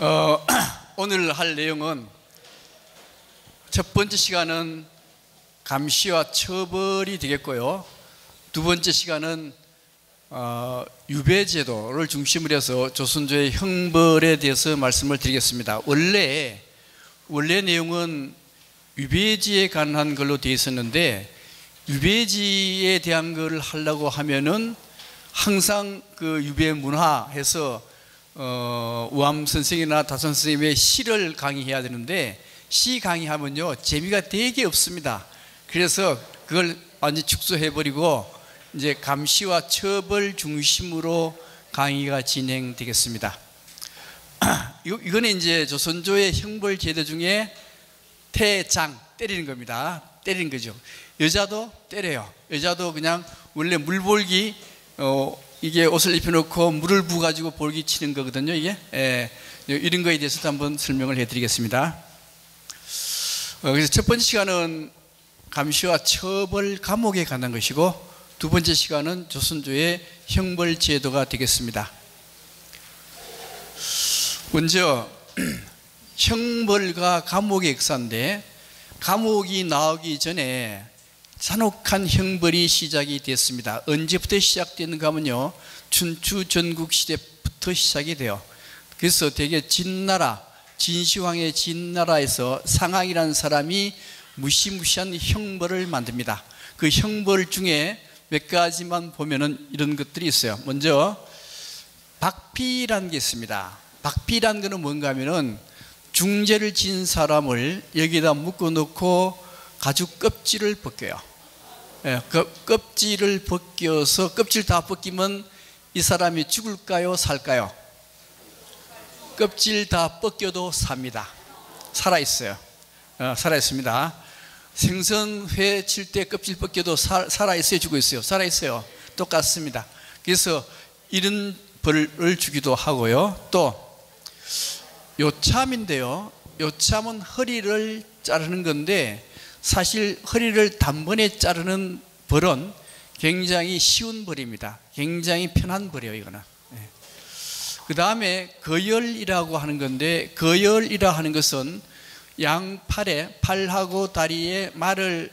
오늘 할 내용은 첫 번째 시간은 감시와 처벌이 되겠고요. 두 번째 시간은 유배제도를 중심으로 해서 조선조의 형벌에 대해서 말씀을 드리겠습니다. 원래 내용은 유배지에 관한 걸로 되어 있었는데, 유배지에 대한 걸 하려고 하면은 항상 그 유배 문화에서 우암 선생이나 다선 선생님의 시를 강의해야 되는데, 시 강의하면요 재미가 되게 없습니다. 그래서 그걸 완전히 축소해버리고 이제 감시와 처벌 중심으로 강의가 진행되겠습니다. 이거는 이제 조선조의 형벌 제도 중에 태장, 때리는 겁니다. 때리는 거죠. 여자도 때려요. 여자도 그냥 원래 물볼기, 이게 옷을 입혀놓고 물을 부어가지고 볼기 치는 거거든요. 이게 이런 거에 대해서도 한번 설명을 해드리겠습니다. 그래서 첫 번째 시간은 감시와 처벌 감옥에 관한 것이고, 두 번째 시간은 조선조의 형벌 제도가 되겠습니다. 먼저 형벌과 감옥의 역사인데, 감옥이 나오기 전에 잔혹한 형벌이 시작이 됐습니다. 언제부터 시작되는가 하면요, 춘추 전국 시대부터 시작이 돼요. 그래서 대개 진나라, 진시황의 진나라에서 상황이라는 사람이 무시무시한 형벌을 만듭니다. 그 형벌 중에 몇 가지만 보면은 이런 것들이 있어요. 먼저 박피라는 게 있습니다. 박피라는 것은 뭔가 하면은 중죄를 진 사람을 여기다 묶어놓고 가죽 껍질을 벗겨요. 그 껍질을 벗겨서, 껍질 다 벗기면 이 사람이 죽을까요, 살까요? 껍질 다 벗겨도 삽니다. 살아있어요. 살아있습니다. 생선회 칠 때 껍질 벗겨도 살아있어요, 죽어있어요? 살아있어요. 똑같습니다. 그래서 이런 벌을 주기도 하고요. 또 요참인데요, 요참은 허리를 자르는 건데, 사실 허리를 단번에 자르는 벌은 굉장히 쉬운 벌입니다. 굉장히 편한 벌이에요, 이거는. 그 다음에 거열이라고 하는 건데, 거열이라 하는 것은 양팔에, 팔하고 다리에 말을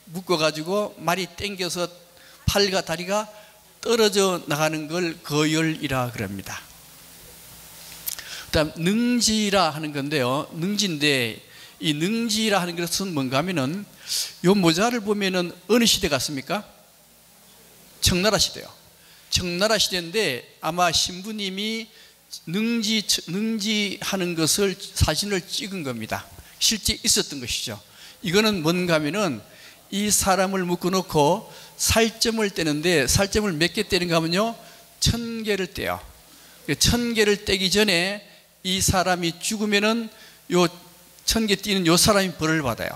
묶어가지고 말이 땡겨서 팔과 다리가 떨어져 나가는 걸 거열이라 그럽니다. 그 다음 능지라 하는 건데요, 능지인데, 이 능지라 하는 것은 뭔가 하면은, 요 모자를 보면은 어느 시대 같습니까? 청나라 시대요. 청나라 시대인데, 아마 신부님이 능지하는 것을 사진을 찍은 겁니다. 실제 있었던 것이죠. 이거는 뭔가 하면은, 이 사람을 묶어놓고 살점을 떼는데, 살점을 몇 개 떼는가 하면요 1000개를 떼요. 1000개를 떼기 전에 이 사람이 죽으면은 요 1000개 띄는 요 사람이 벌을 받아요.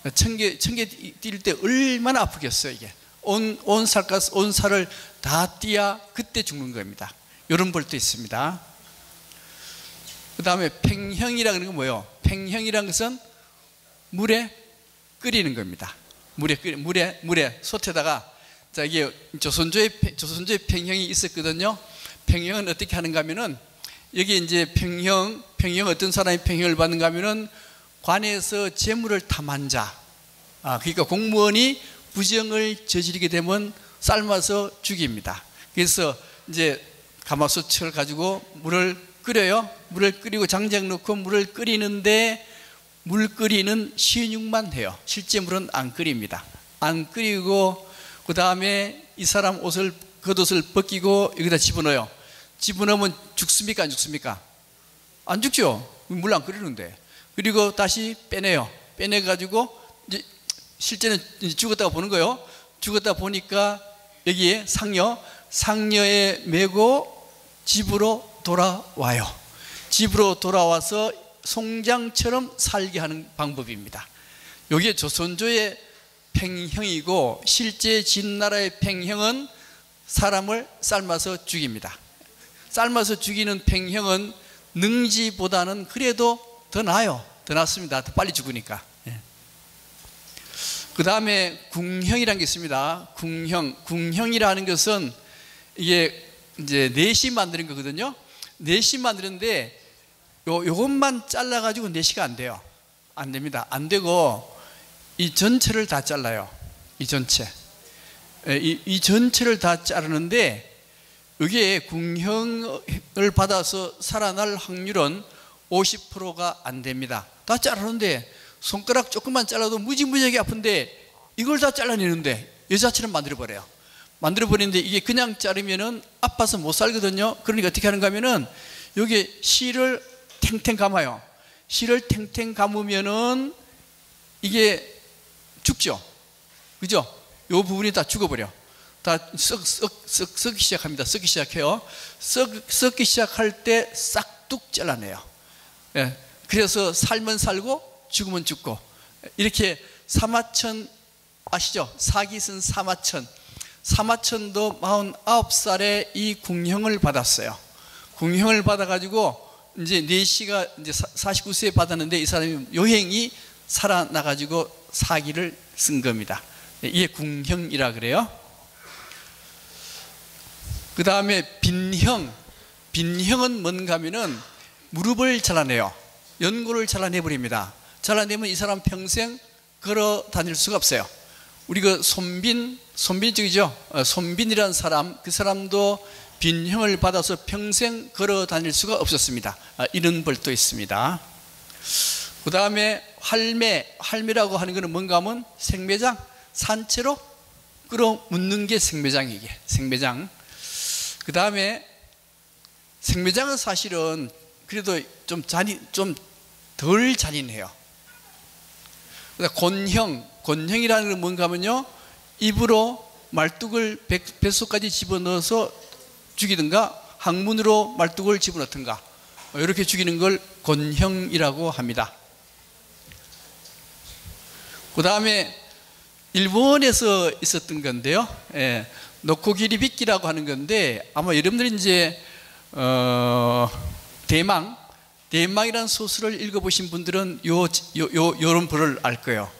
1000개 띄를 때 얼마나 아프겠어요, 이게. 온 살을 다 띄야 그때 죽는 겁니다. 이런 벌도 있습니다. 그 다음에 팽형이라는 건 뭐예요? 팽형이라는 것은 물에 끓이는 겁니다. 물에 솥에다가, 자, 이게 조선조의 팽형이 있었거든요. 팽형은 어떻게 하는가 하면은, 여기 이제 팽형 어떤 사람이 팽형을 받는가 하면은, 관에서 재물을 탐한 자, 그러니까 공무원이 부정을 저지르게 되면 삶아서 죽입니다. 그래서 이제 가마솥을 가지고 물을 끓여요. 물을 끓이고 장작 넣고 물을 끓이는데, 물 끓이는 신육만 해요. 실제 물은 안 끓입니다. 안 끓이고, 그 다음에 이 사람 겉옷을 벗기고 여기다 집어넣어요. 집어넣으면 죽습니까, 안 죽습니까? 안 죽죠. 물 안 끓이는데. 그리고 다시 빼내요. 빼내가지고 이제 실제는 죽었다고 보는 거예요. 죽었다 보니까 여기에 상녀에 메고 집으로 돌아와요. 집으로 돌아와서 송장처럼 살게 하는 방법입니다. 여기에 조선조의 팽형이고, 실제 진나라의 팽형은 사람을 삶아서 죽입니다. 삶아서 죽이는 팽형은 능지보다는 그래도 더 나아요. 더 낫습니다. 더 빨리 죽으니까. 그 다음에 궁형이라는 게 있습니다. 궁형이라는 것은 이게 이제 넷이 만드는 거거든요. 넷이 만드는데 요것만 잘라가지고 4시가 안 돼요. 안 됩니다. 안 되고 이 전체를 다 잘라요. 이 전체. 이 전체를 다 자르는데 이게 궁형을 받아서 살아날 확률은 50%가 안 됩니다. 다 자르는데 손가락 조금만 잘라도 무지무지하게 아픈데 이걸 다 잘라내는데 여자처럼 만들어버려요. 만들어버리는데 이게 그냥 자르면은 아파서 못 살거든요. 그러니까 어떻게 하는가 하면은 여기에 실을 탱탱 감아요. 실을 탱탱 감으면은 이게 죽죠. 그죠? 요 부분이 다 죽어버려. 다 썩기 시작합니다. 썩기 시작해요. 썩기 시작할 때 싹둑 잘라내요. 예. 그래서 살면 살고 죽으면 죽고 이렇게 사마천 아시죠? 사기슨 사마천도 49살에 이 궁형을 받았어요. 궁형을 받아가지고 이제 4시가 이제 49세에 받았는데 이 사람이 요행이 살아나가지고 사기를 쓴 겁니다. 이게 궁형이라 그래요. 그 다음에 빈형. 빈형은 뭔가 하면은 무릎을 잘라내요. 연골을 잘라내버립니다. 잘라내면 이 사람 평생 걸어 다닐 수가 없어요. 우리 그 손빈 쪽이죠. 손빈이라는 사람, 그 사람도 빈형을 받아서 평생 걸어 다닐 수가 없었습니다. 이런 벌도 있습니다. 그 다음에 할매라고 하는 것은 뭔가 하면 생매장, 산채로 끌어묻는 게 생매장이게, 생매장. 그 다음에 생매장은 사실은 그래도 좀 덜 잔인해요. 곤형이라는 건 뭔가 하면요, 입으로 말뚝을 뱃속까지 집어넣어서 죽이든가 항문으로 말뚝을 집어넣든가 이렇게 죽이는 걸 곤형이라고 합니다. 그 다음에 일본에서 있었던 건데요, 노코기리비키라고 하는 건데 아마 여러분들이 이제 대망이라는 소설을 읽어보신 분들은 요런 벌을 알 거예요.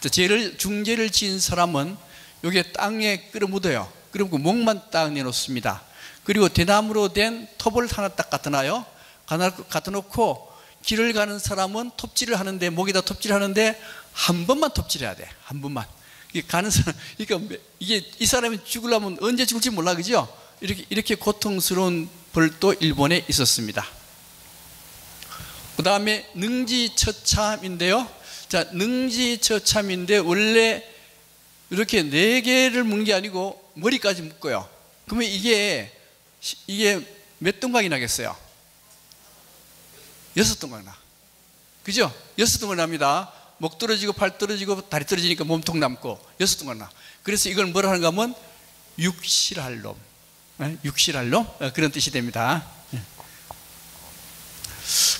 중죄를 지은 사람은 요게 땅에 끌어묻어요. 그리고 목만 딱 내놓습니다. 그리고 대나무로 된 톱을 하나 딱 갖다 놔요. 갖다 놓고 길을 가는 사람은 톱질을 하는데, 목에다 톱질을 하는데 한 번만 톱질해야 돼. 한 번만. 가는 사람, 그러니까 이게 이 사람이 죽으려면 언제 죽을지 몰라, 그죠? 이렇게 고통스러운 벌도 일본에 있었습니다. 그 다음에 능지처참인데요. 자, 능지처참인데 원래 이렇게 4개를 묶는 게 아니고 머리까지 묶어요. 그러면 이게 몇 동강이 나겠어요? 6동강 나. 그죠? 6동강 납니다. 목 떨어지고 팔 떨어지고 다리 떨어지니까 몸통 남고 6동강 나. 그래서 이걸 뭐라 하는가 하면 육실할 놈. 육실할 놈? 그런 뜻이 됩니다.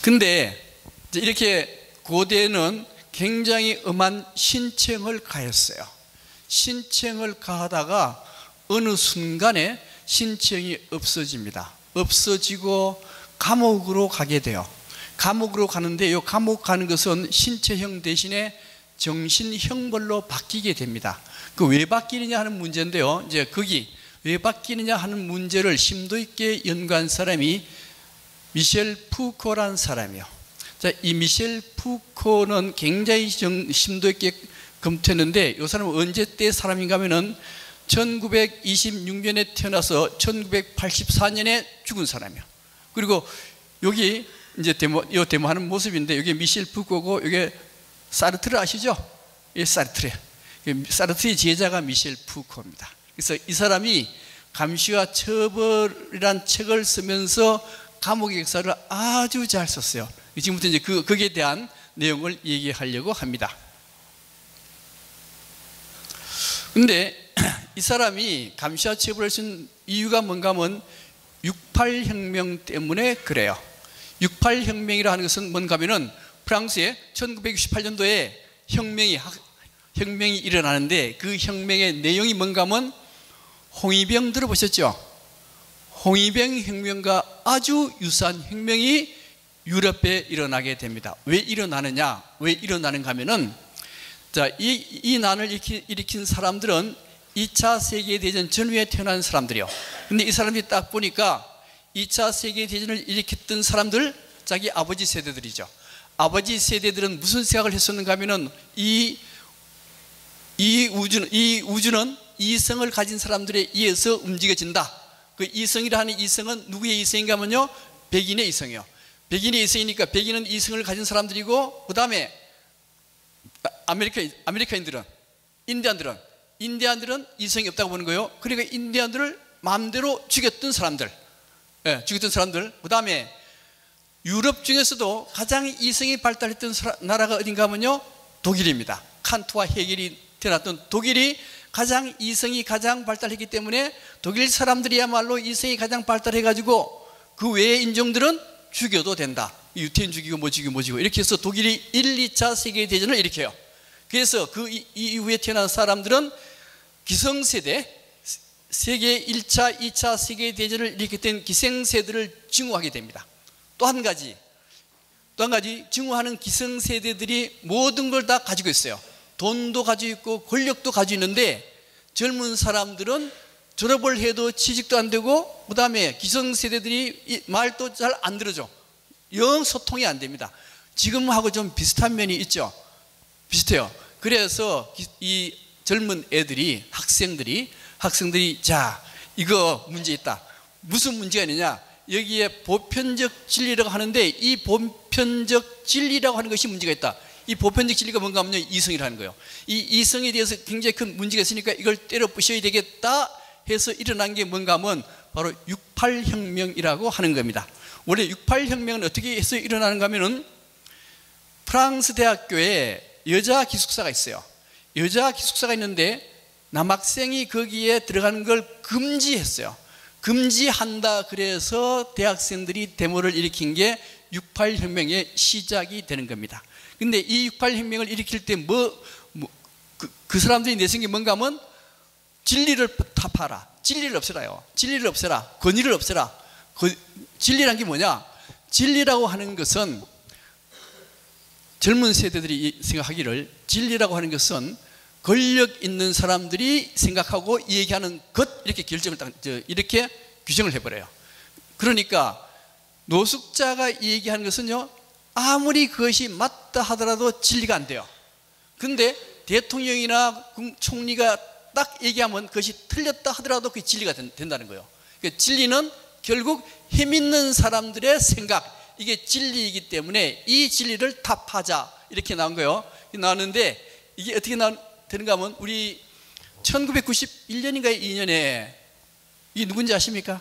근데 이렇게 고대는 굉장히 엄한 신청을 가했어요. 신청을 가하다가 어느 순간에 신청이 없어집니다. 없어지고 감옥으로 가게 돼요. 감옥으로 가는데 이 감옥 가는 것은 신체형 대신에 정신형벌로 바뀌게 됩니다. 그 왜 바뀌느냐 하는 문제인데요. 이제 거기 왜 바뀌느냐 하는 문제를 심도 있게 연구한 사람이 미셸 푸코라는 사람이요. 자, 이 미셸 푸코는 굉장히 심도 있게 검토했는데 이 사람은 언제 때 사람인가 하면은 1926년에 태어나서 1984년에 죽은 사람이요. 그리고 여기 이제 데모하는 모습인데 여기 미셸 푸코고 여기 사르트르 아시죠? 이 사르트르의 제자가 미셸 푸코입니다. 그래서 이 사람이 감시와 처벌이란 책을 쓰면서 감옥의 역사를 아주 잘 썼어요. 지금부터 이제 거기에 대한 내용을 얘기하려고 합니다. 근데 이 사람이 감시와 처벌을 쓴 이유가 뭔가 하면 68혁명 때문에 그래요. 68혁명이라 하는 것은 뭔가 하면은 프랑스에 1968년도에 혁명이 일어나는데 그 혁명의 내용이 뭔가 하면 홍위병 들어보셨죠? 홍위병 혁명과 아주 유사한 혁명이 유럽에 일어나게 됩니다. 왜 일어나느냐? 왜 일어나는가 하면은 자, 이 난을 일으킨 사람들은 2차 세계대전 전후에 태어난 사람들이요. 근데 이 사람들이 딱 보니까 2차 세계대전을 일으켰던 사람들 자기 아버지 세대들이죠. 아버지 세대들은 무슨 생각을 했었는가 하면은 이 우주는 이성을 가진 사람들에 의해서 움직여진다. 그 이성이라 하는 이성은 누구의 이성인가 하면요, 백인의 이성이요. 백인의 이성이니까 백인은 이성을 가진 사람들이고, 그 다음에 아메리카인들은, 인디안들은 이성이 없다고 보는 거예요. 그러니까 인디안들을 마음대로 죽였던 사람들, 그 다음에 유럽 중에서도 가장 이성이 발달했던 나라가 어딘가 하면요, 독일입니다. 칸트와 헤겔이 태어났던 독일이 가장 이성이 가장 발달했기 때문에 독일 사람들이야말로 이성이 가장 발달해가지고 그 외의 인종들은 죽여도 된다. 유태인 죽이고 뭐 죽이고 이렇게 해서 독일이 1, 2차 세계대전을 일으켜요. 그래서 그 이후에 태어난 사람들은 기성세대, 세계 1차, 2차 세계대전을 일으켰던 기생세대를 증오하게 됩니다. 또 한 가지 증오하는 기성세대들이 모든 걸 다 가지고 있어요. 돈도 가지고 있고 권력도 가지고 있는데 젊은 사람들은 졸업을 해도 취직도 안 되고, 그 다음에 기성세대들이 말도 잘 안 들어줘. 영 소통이 안 됩니다. 지금하고 좀 비슷한 면이 있죠. 비슷해요. 그래서 이 젊은 애들이, 학생들이 자, 이거 문제 있다. 무슨 문제가 있느냐? 여기에 보편적 진리라고 하는데 이 보편적 진리라고 하는 것이 문제가 있다. 이 보편적 진리가 뭔가 하면요, 이성이라는 거예요. 이 이성에 대해서 굉장히 큰 문제가 있으니까 이걸 때려 부셔야 되겠다 해서 일어난 게 뭔가 하면 바로 68혁명이라고 하는 겁니다. 원래 68혁명은 어떻게 해서 일어나는가 하면은 프랑스 대학교에 여자 기숙사가 있어요. 여자 기숙사가 있는데 남학생이 거기에 들어가는 걸 금지했어요. 금지한다 그래서 대학생들이 데모를 일으킨 게 68혁명의 시작이 되는 겁니다. 근데 이 68혁명을 일으킬 때 그 사람들이 내세운 게 뭔가 하면 진리를 타파라, 진리를 없애라요. 진리를 없애라, 권위를 없애라. 진리란 게 뭐냐? 진리라고 하는 것은, 젊은 세대들이 생각하기를 진리라고 하는 것은 권력 있는 사람들이 생각하고 얘기하는 것, 이렇게 이렇게 규정을 해버려요. 그러니까 노숙자가 얘기하는 것은요, 아무리 그것이 맞다 하더라도 진리가 안 돼요. 근데 대통령이나 총리가 딱 얘기하면 그것이 틀렸다 하더라도 그게 진리가 된다는 거예요. 그러니까 진리는 결국 힘 있는 사람들의 생각, 이게 진리이기 때문에 이 진리를 타파하자, 이렇게 나온 거예요. 나왔는데 이게 어떻게 되는가 하면 우리 1991년인가 2년에 이게 누군지 아십니까?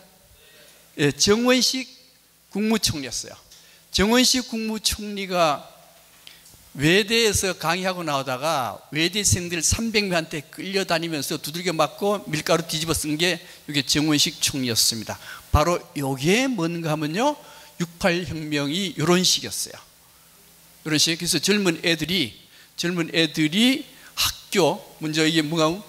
예, 정원식 국무총리였어요. 정원식 국무총리가 외대에서 강의하고 나오다가 외대생들 300명한테 끌려다니면서 두들겨 맞고 밀가루 뒤집어 쓴 게 이게 정원식 총리였습니다. 바로 이게 뭔가 하면요, 68혁명이 이런 식이었어요. 이런 식. 그래서 젊은 애들이 학교, 먼저 이게 뭔가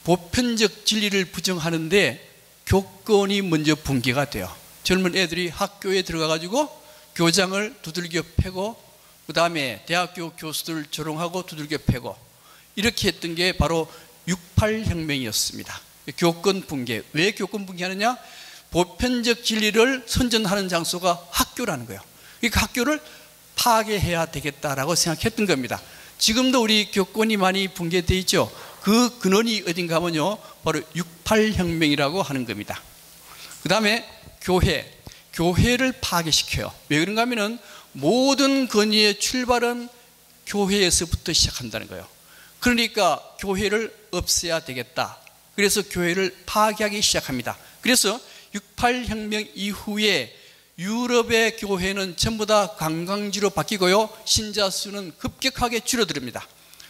보편적 진리를 부정하는데 교권이 먼저 붕괴가 돼요. 젊은 애들이 학교에 들어가 가지고 교장을 두들겨 패고, 그 다음에 대학교 교수들 조롱하고 두들겨 패고, 이렇게 했던 게 바로 68혁명이었습니다. 교권 붕괴. 왜 교권 붕괴하느냐? 보편적 진리를 선전하는 장소가 학교라는 거예요. 그러니까 학교를 파괴해야 되겠다라고 생각했던 겁니다. 지금도 우리 교권이 많이 붕괴되어 있죠. 그 근원이 어딘가 하면요, 바로 68혁명이라고 하는 겁니다. 그 다음에 교회를 파괴시켜요. 왜 그런가 하면은 모든 권위의 출발은 교회에서부터 시작한다는 거예요. 그러니까 교회를 없애야 되겠다. 그래서 교회를 파괴하기 시작합니다. 그래서 68혁명 이후에 유럽의 교회는 전부 다 관광지로 바뀌고요, 신자 수는 급격하게 줄어듭니다.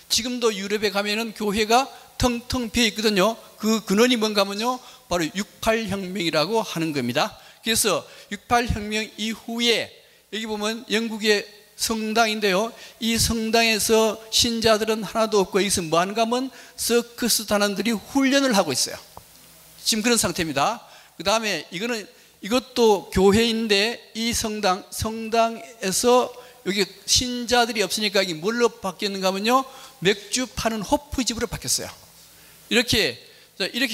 지금도 유럽에 가면은 교회가 텅텅 비어 있거든요. 그 근원이 뭔가 하면요, 바로 68혁명이라고 하는 겁니다. 그래서 68혁명 이후에 여기 보면 영국의 성당인데요, 이 성당에서 신자들은 하나도 없고 여기서 뭐 하는가 하면 서커스 단원들이 훈련을 하고 있어요. 지금 그런 상태입니다. 그 다음에 이것도 교회인데 이 성당에서 여기 신자들이 없으니까 이게 뭘로 바뀌었는가 하면요, 맥주 파는 호프집으로 바뀌었어요. 이렇게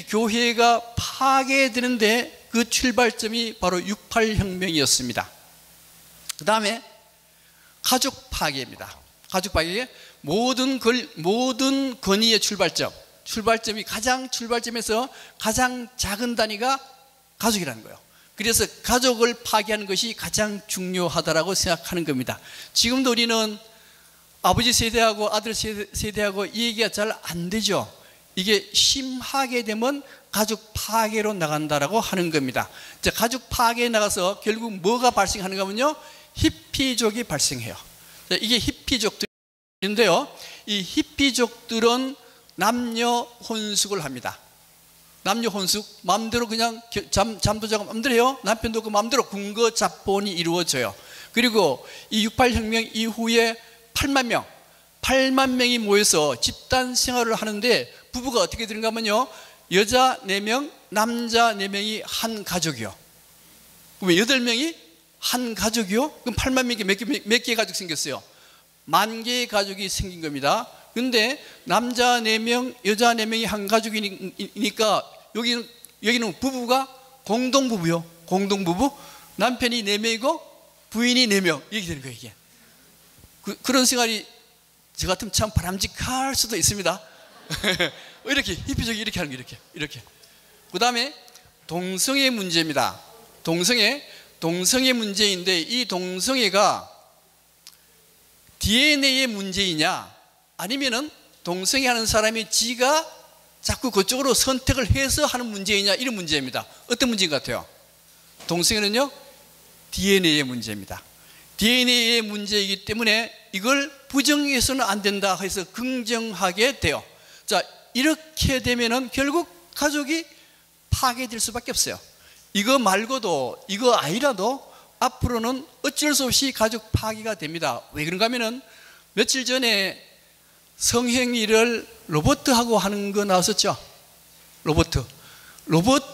교회가 파괴되는데 그 출발점이 바로 68혁명이었습니다. 그 다음에 가족 파괴입니다. 가족 파괴, 모든 권위의 출발점이 출발점에서 가장 작은 단위가 가족이라는 거예요. 그래서 가족을 파괴하는 것이 가장 중요하다고 생각하는 겁니다. 지금도 우리는 아버지 세대하고 아들 세대하고 이 얘기가 잘 안 되죠. 이게 심하게 되면 가족 파괴로 나간다라고 하는 겁니다. 자, 가족 파괴에 나가서 결국 뭐가 발생하는가 하면요, 히피족이 발생해요. 자, 이게 히피족들인데요, 이 히피족들은 남녀 혼숙을 합니다. 남녀 혼숙, 마음대로 그냥 잠도 자고 마음대로 해요. 남편도 그 마음대로 군거 잡본이 이루어져요. 그리고 이 68혁명 이후에 8만 명이 모여서 집단 생활을 하는데 부부가 어떻게 되는가 하면요, 여자 4명, 남자 4명이 한 가족이요. 그러면 8명이 한 가족이요? 그럼 8만 명이 몇 개의 가족이 생겼어요? 10,000개의 가족이 생긴 겁니다. 근데 남자 4명, 여자 4명이 한 가족이니까 여기는 부부가 공동부부요. 공동부부. 남편이 4명이고 부인이 4명. 이렇게 되는 거예요, 이게. 그런 생활이 저 같으면 참 바람직할 수도 있습니다. 이렇게 히피족이 이렇게 하는 거, 이렇게. 그 다음에 동성애 문제입니다. 동성애 문제인데, 이 동성애가 DNA의 문제이냐, 아니면은 동성애 하는 사람이 지가 자꾸 그쪽으로 선택을 해서 하는 문제이냐, 이런 문제입니다. 어떤 문제인 것 같아요? 동성애는요, DNA의 문제입니다. DNA의 문제이기 때문에 이걸 부정해서는 안 된다 해서 긍정하게 돼요. 자, 이렇게 되면은 결국 가족이 파괴될 수밖에 없어요. 이거 말고도, 이거 아니라도 앞으로는 어쩔 수 없이 가족 파괴가 됩니다. 왜 그런가 하면은 며칠 전에 성행위를 로봇하고 하는 거 나왔었죠. 로봇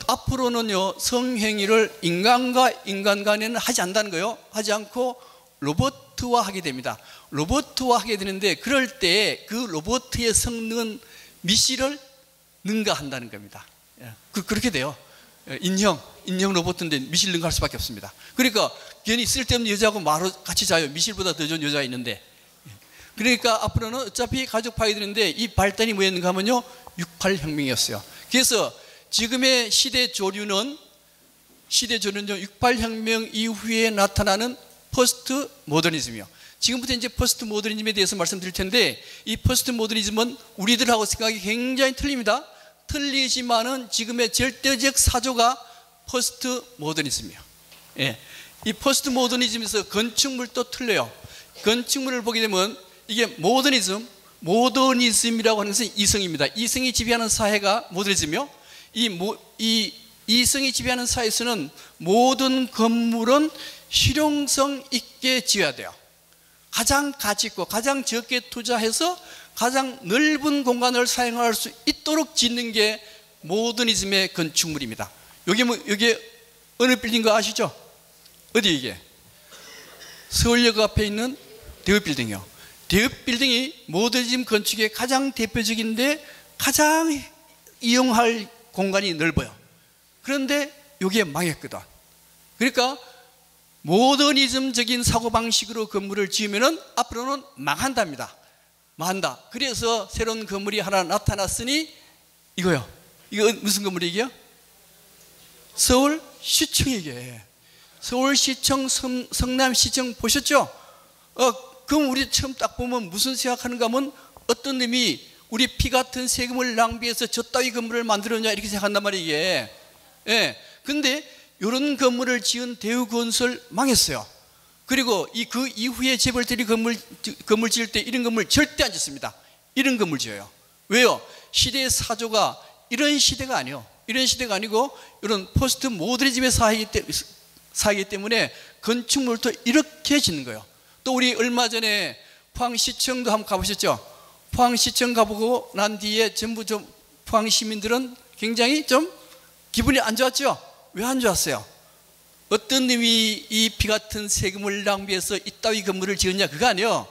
앞으로는요, 성행위를 인간과 인간 간에는 하지 않는다는 거예요. 하지 않고 로봇화 하게 됩니다. 로봇화 하게 되는데, 그럴 때 그 로봇의 성능은 미실을 능가한다는 겁니다. 그렇게 돼요. 인형 로봇인데 미실 능가할 수밖에 없습니다. 그러니까 괜히 쓸데없는 여자하고 마로 같이 자요. 미실보다 더 좋은 여자가 있는데. 그러니까 앞으로는 어차피 가족 파괴되는데, 이 발단이 뭐였는가 하면요, 68혁명이었어요. 그래서 지금의 시대 조류는 68혁명 이후에 나타나는 포스트 모더니즘이요. 지금부터 이제 포스트 모더니즘에 대해서 말씀드릴 텐데, 이 포스트 모더니즘은 우리들하고 생각이 굉장히 틀립니다. 틀리지만은 지금의 절대적 사조가 포스트 모더니즘이에요. 예. 이 포스트 모더니즘에서 건축물도 틀려요. 건축물을 보게 되면 이게 모더니즘이라고 하는 것은 이성입니다. 이성이 지배하는 사회가 모더니즘이요. 이 이성이 지배하는 사회에서는 모든 건물은 실용성 있게 지어야 돼요. 가장 가치 있고 가장 적게 투자해서 가장 넓은 공간을 사용할 수 있도록 짓는 게 모더니즘의 건축물입니다. 여기 어느 빌딩 거 아시죠? 어디 이게? 서울역 앞에 있는 대읍 빌딩이요. 대읍 빌딩이 모더니즘 건축의 가장 대표적인데 가장 이용할 공간이 넓어요. 그런데 이게 망했거든. 그러니까 모더니즘적인 사고방식으로 건물을 지으면 앞으로는 망한답니다. 망한다. 그래서 새로운 건물이 하나 나타났으니 이거요. 이거 무슨 건물이게요? 서울시청이게. 서울시청, 성남시청 보셨죠? 그럼 우리 처음 딱 보면 무슨 생각하는가 하면, 어떤 놈이 우리 피 같은 세금을 낭비해서 저 따위 건물을 만들었냐, 이렇게 생각한단 말이에요, 이게. 예. 근데 이런 건물을 지은 대우건설 망했어요. 그리고 그 이후에 재벌들이 건물 지을 때 이런 건물 절대 안 짓습니다. 이런 건물 지어요. 왜요? 시대의 사조가 이런 시대가 아니에요. 이런 시대가 아니고 이런 포스트 모더니즘의 사이기 때문에 건축물도 이렇게 짓는 거예요. 또 우리 얼마 전에 포항시청도 한번 가보셨죠? 포항시청 가보고 난 뒤에 전부 좀 포항 시민들은 굉장히 좀 기분이 안 좋았죠? 왜 안 좋았어요? 어떤 놈이 이 피 같은 세금을 낭비해서 이따위 건물을 지었냐, 그거 아니에요.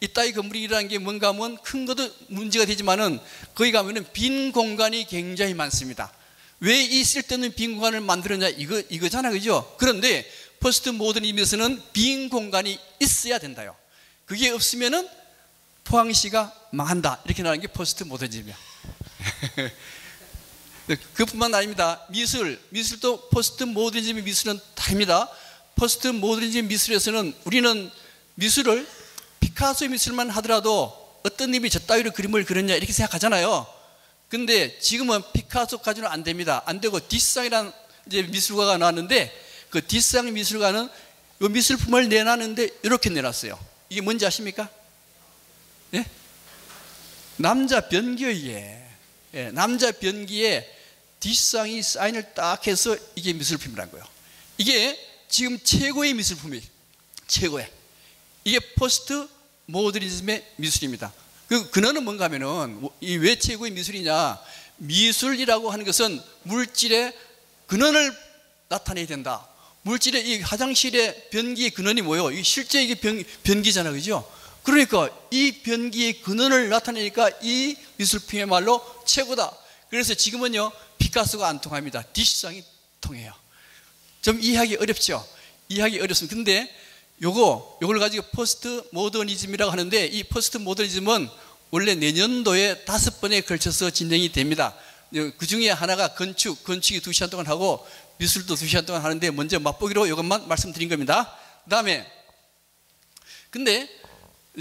이따위 건물이라는 게 뭔가 하면 큰 것도 문제가 되지만은 거기 가면은 빈 공간이 굉장히 많습니다. 왜 이 쓸데없는 빈 공간을 만들었냐, 이거잖아, 그죠? 그런데 포스트 모더니즘에서는 빈 공간이 있어야 된다요. 그게 없으면은 포항시가 망한다. 이렇게 나오는 게 포스트 모더니즘이야. 그뿐만 아닙니다. 미술도 포스트 모더니즘의 미술은 다릅니다. 포스트 모더니즘 미술에서는 우리는 미술을 피카소의 미술만 하더라도 어떤 놈이 저 따위로 그림을 그렸냐 이렇게 생각하잖아요. 근데 지금은 피카소까지는 안 됩니다. 안 되고 디상이라는 이제 미술가가 나왔는데 그 디상 미술가는 이 미술품을 내놨는데 이렇게 내놨어요. 이게 뭔지 아십니까? 예? 남자 변기에 남자 변기에 디상이 사인을 딱 해서 이게 미술품이라는 거예요. 이게 지금 최고의 미술품이 최고의 이게 포스트 모더니즘의 미술입니다. 그 근원은 뭔가 하면은 이 왜 최고의 미술이냐? 미술이라고 하는 것은 물질의 근원을 나타내야 된다. 물질의 이 화장실의 변기의 근원이 뭐예요? 이 실제 이게 변기잖아, 그죠? 그러니까 이 변기의 근원을 나타내니까 이 미술품이야말로 최고다. 그래서 지금은요 피카소가 안 통합니다. 디상이 통해요. 좀 이해하기 어렵죠? 이해하기 어렵습니다. 근데 요걸 가지고 포스트 모더니즘이라고 하는데 이 포스트 모더니즘은 원래 내년도에 5번에 걸쳐서 진행이 됩니다. 그 중에 하나가 건축이 2시간 동안 하고 미술도 2시간 동안 하는데 먼저 맛보기로 이것만 말씀드린 겁니다. 그 다음에 근데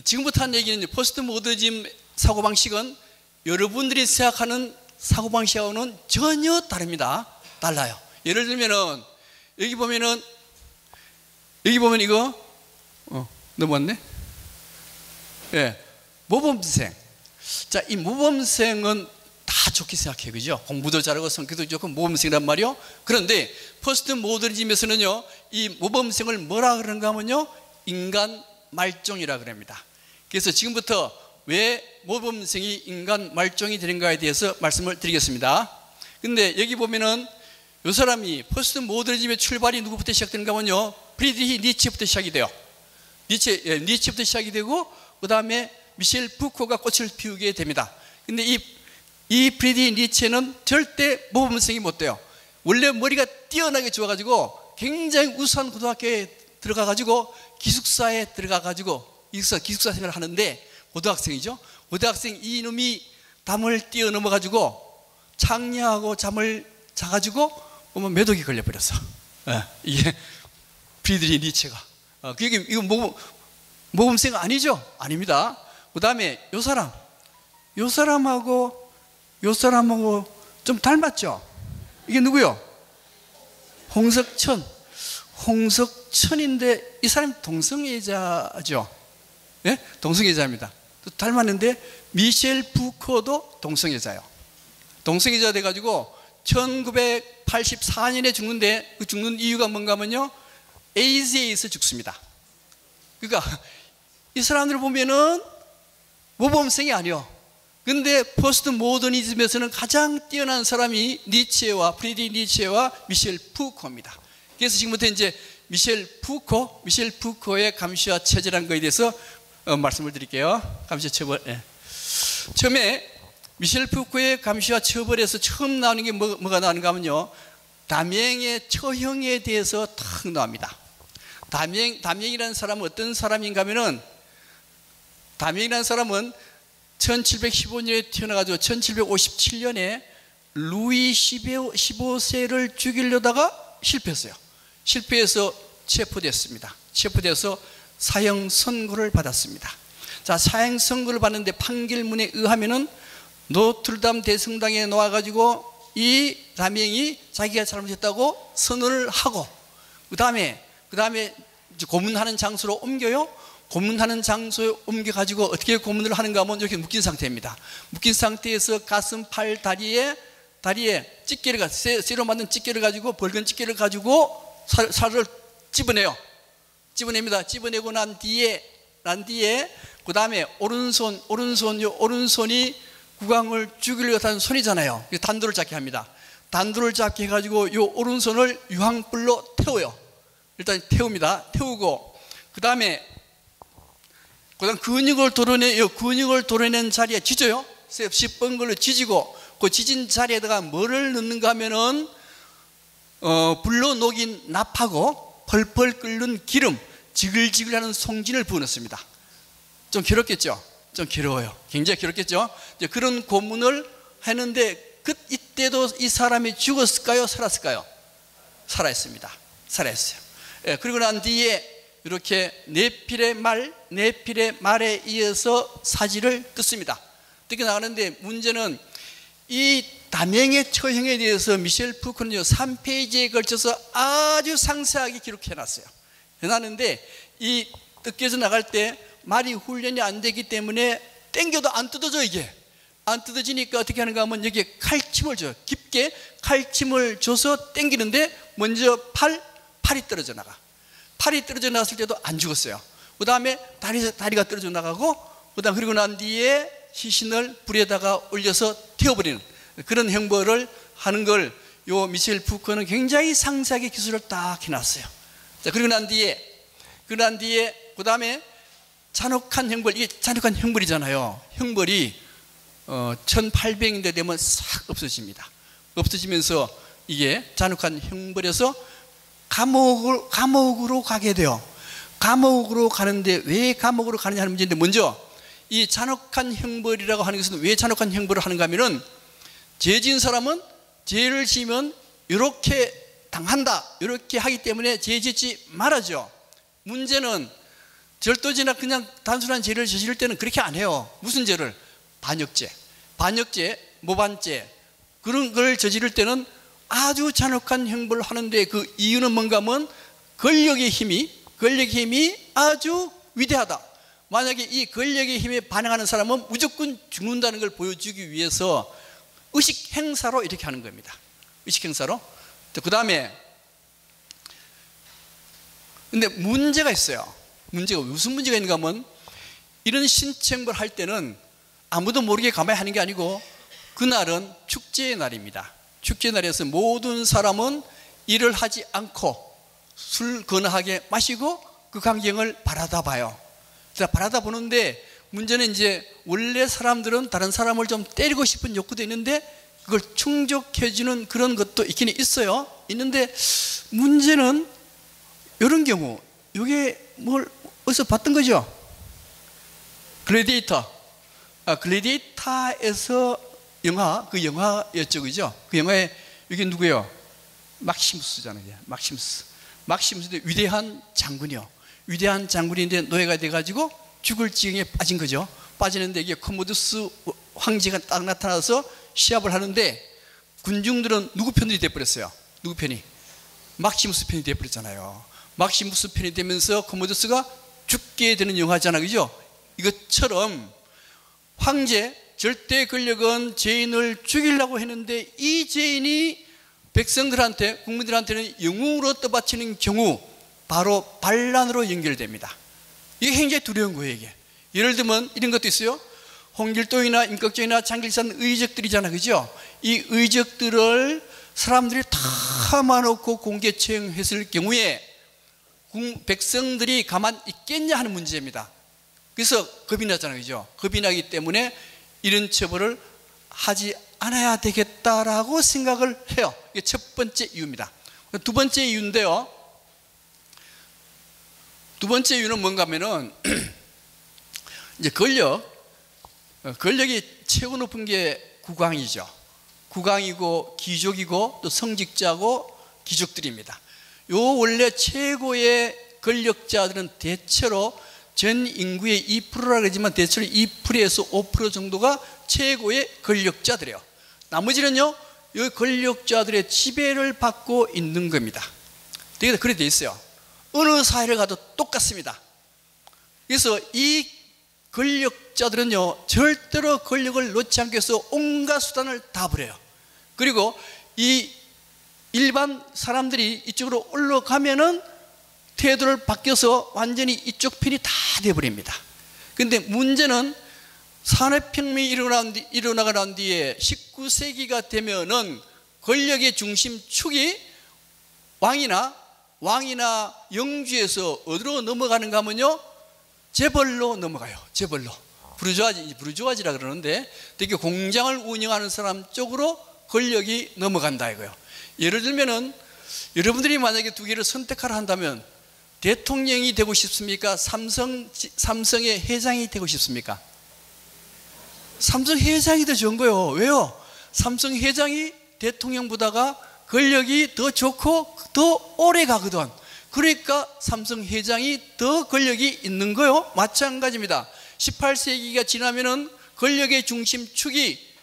지금부터 한 얘기는 포스트 모더니즘 사고방식은 여러분들이 생각하는 사고방식하고는 전혀 다릅니다. 달라요. 예를 들면은 여기 보면 이거 넘어왔네. 예, 모범생. 자, 이 모범생은 다 좋게 생각해요, 그죠? 공부도 잘하고 성격도 좋고 모범생이란 말이요. 그런데 포스트 모더니즘에서는요, 이 모범생을 뭐라 그러는가 하면요, 인간 말종이라 그럽니다. 그래서 지금부터 왜 모범생이 인간 말종이 되는가에 대해서 말씀을 드리겠습니다. 근데 여기 보면은 이 사람이 포스트 모더니즘의 출발이 누구부터 시작되는가 하면요, 프리드리히 니체부터 시작이 돼요. 니체부터 시작이 되고 그 다음에 미셸 푸코가 꽃을 피우게 됩니다. 근데 이 프리드리히 니체는 절대 모범생이 못 돼요. 원래 머리가 뛰어나게 좋아가지고 굉장히 우수한 고등학교에 들어가가지고 기숙사에 들어가가지고 기숙사 생활을 하는데 고등학생이죠. 고등학생 이놈이 담을 뛰어넘어가지고 창녀하고 잠을 자가지고 매독이 걸려버렸어. 이게 프리드리히 니체가. 이거 모범생 아니죠? 아닙니다. 그 다음에 요 사람하고 좀 닮았죠? 이게 누구요? 홍석천인데 이 사람이 동성애자죠? 예? 동성애자입니다. 또 닮았는데 미셸 푸코도 동성애자예요. 동성애자 돼가지고 1984년에 죽는데 그 죽는 이유가 뭔가 하면요, 에이즈에 의해서 죽습니다. 그러니까 이 사람들을 보면은 모범생이 아니요. 근데 포스트 모더니즘에서는 가장 뛰어난 사람이 프리드리히 니체와 미셸 푸코입니다. 그래서 지금부터 이제 미셸 푸코의 감시와 체제라는 것에 대해서 말씀을 드릴게요. 감시와 처벌. 예. 처음에 미셸 푸코의 감시와 처벌에서 처음 나오는 게 뭐가 나오는가 하면요, 담행의 처형에 대해서 탁 나옵니다. 담행이라는 사람은 어떤 사람인가 하면은, 담행이라는 사람은 1715년에 태어나가지고 1757년에 루이 15세를 죽이려다가 실패했어요. 실패해서 체포됐습니다. 체포돼서 사형 선고를 받았습니다. 자, 사형 선고를 받는데 판결문에 의하면은 노트르담 대성당에 나와가지고 이 담행이 자기가 잘못했다고 선언을 하고, 그 다음에 고문하는 장소로 옮겨요. 고문하는 장소에 옮겨가지고 어떻게 고문을 하는가 하면 이렇게 묶인 상태입니다. 묶인 상태에서 가슴, 팔, 다리에 집게를 쇠로 만든 집게를 가지고, 벌건 집게를 가지고 살을 집어냅니다. 집어내고 난 뒤에 그 다음에 오른손이 국왕을 죽이려고 하는 손이잖아요. 단도를 잡게 합니다. 단도를 잡게 해가지고 이 오른손을 유황불로 태워요. 일단 태웁니다. 태우고 그 다음 근육을 도려낸 자리에 지져요. 10번 걸로 지지고, 그 지진 자리에다가 뭐를 넣는가 하면은 불로 녹인 납하고 펄펄 끓는 기름, 지글지글하는 송진을 부어넣습니다. 좀 괴롭겠죠? 좀 괴로워요. 굉장히 괴롭겠죠? 이제 그런 고문을 했는데 이때도 이 사람이 죽었을까요? 살았을까요? 살아있습니다. 살아있어요. 예, 그리고 난 뒤에 이렇게 네필의 말에 이어서 사지를 뜯습니다. 뜯겨 나가는데 문제는 이 담행의 처형에 대해서 미셸 푸코는요 3페이지에 걸쳐서 아주 상세하게 기록해 놨어요. 해놨는데 이 뜯겨져 나갈 때 말이 훈련이 안 되기 때문에 땡겨도 안 뜯어져. 이게 안 뜯어지니까 어떻게 하는가 하면 여기에 칼침을 줘요. 깊게 칼침을 줘서 땡기는데 먼저 팔이 떨어져 나가. 팔이 떨어져 나갔을 때도 안 죽었어요. 그 다음에 다리가 떨어져 나가고, 그리고 난 뒤에 시신을 불에다가 올려서 태워버리는 그런 형벌을 하는 걸 요 미셸 푸코는 굉장히 상세하게 기술을 딱 해놨어요. 자, 그리고 난 뒤에 그 다음에 잔혹한 형벌. 이게 잔혹한 형벌이잖아요. 형벌이 1800년대 되면 싹 없어집니다. 없어지면서 이게 잔혹한 형벌에서 감옥으로 가게 돼요. 감옥으로 가는데 왜 감옥으로 가느냐 하는 문제인데, 먼저 이 잔혹한 형벌이라고 하는 것은 왜 잔혹한 형벌을 하는가 하면은, 죄 지은 사람은 죄를 지으면 이렇게 당한다, 이렇게 하기 때문에 죄 짓지 말아죠. 문제는 절도죄나 그냥 단순한 죄를 저지를 때는 그렇게 안 해요. 무슨 죄를? 반역죄, 모반죄, 그런 걸 저지를 때는 아주 잔혹한 형벌을 하는데, 그 이유는 뭔가 하면 권력의 힘이 아주 위대하다. 만약에 이 권력의 힘에 반항하는 사람은 무조건 죽는다는 걸 보여주기 위해서 의식 행사로 이렇게 하는 겁니다. 의식 행사로. 그 다음에 근데 문제가 있어요. 무슨 문제가 있는가 하면, 이런 신체형벌 할 때는 아무도 모르게 가만히 하는 게 아니고, 그날은 축제의 날입니다. 축제의 날에서 모든 사람은 일을 하지 않고 술 거나하게 마시고 그 광경을 바라다 봐요. 바라다 보는데, 문제는 이제 원래 사람들은 다른 사람을 좀 때리고 싶은 욕구도 있는데 그걸 충족해주는 그런 것도 있긴 있어요. 있는데 문제는 이런 경우, 이게 뭘 어디서 봤던 거죠? 글래디에이터에서 그 영화였죠, 그죠? 그 영화에 이게 누구예요? 막시무스잖아요. 막시무스인데 위대한 장군이요. 위대한 장군인데 노예가 돼가지고 죽을 지경에 빠진 거죠. 빠지는데 이게 코모두스 황제가 딱 나타나서 시합을 하는데, 군중들은 누구 편이 돼버렸어요? 누구 편이? 막시무스 편이 돼버렸잖아요. 막시무스 편이 되면서 코모두스가 죽게 되는 영화잖아요, 그죠? 이것처럼 황제, 절대 권력은 죄인을 죽이려고 했는데, 이 죄인이 백성들한테, 국민들한테는 영웅으로 떠받치는 경우 바로 반란으로 연결됩니다. 이게 굉장히 두려운 거예요. 이게 예를 들면 이런 것도 있어요. 홍길동이나 임꺽정이나 장길산 의적들이잖아, 그죠? 이 의적들을 사람들이 다 막아놓고 공개 처형했을 경우에 백성들이 가만 있겠냐 하는 문제입니다. 그래서 겁이 나잖아요, 그죠? 겁이 나기 때문에 이런 처벌을 하지 않아야 되겠다라고 생각을 해요. 이게 첫 번째 이유입니다. 두 번째 이유인데요, 두 번째 이유는 뭔가 하면은 이제 권력이 최고 높은 게 국왕이죠. 국왕이고 귀족이고 또 성직자고 귀족들입니다. 요 원래 최고의 권력자들은 대체로 전 인구의 2%라 그러지만 대체로 2%에서 5% 정도가 최고의 권력자들이에요. 나머지는요, 이 권력자들의 지배를 받고 있는 겁니다. 그렇게 돼 있어요. 어느 사회를 가도 똑같습니다. 그래서 이 권력자들은요, 절대로 권력을 놓지 않기 위해서 온갖 수단을 다 부려요. 그리고 이 일반 사람들이 이쪽으로 올라가면은 태도를 바뀌어서 완전히 이쪽 편이 다 돼버립니다. 근데 문제는 산업혁명이 일어나고 난 뒤에 19세기가 되면은 권력의 중심축이 왕이나 영주에서 어디로 넘어가는가 하면요, 재벌로 넘어가요. 재벌로. 부르주아지라 그러는데, 되게 공장을 운영하는 사람 쪽으로 권력이 넘어간다 이거예요. 예를 들면은 여러분들이 만약에 두 개를 선택하라 한다면 대통령이 되고 싶습니까? 삼성의 회장이 되고 싶습니까? 삼성 회장이 더 좋은 거예요. 왜요? 삼성 회장이 대통령보다가 권력이 더 좋고 더 오래 가거든. 그러니까 삼성 회장이 더 권력이 있는 거요. 마찬가지입니다. 18세기가 지나면은 권력의 중심축이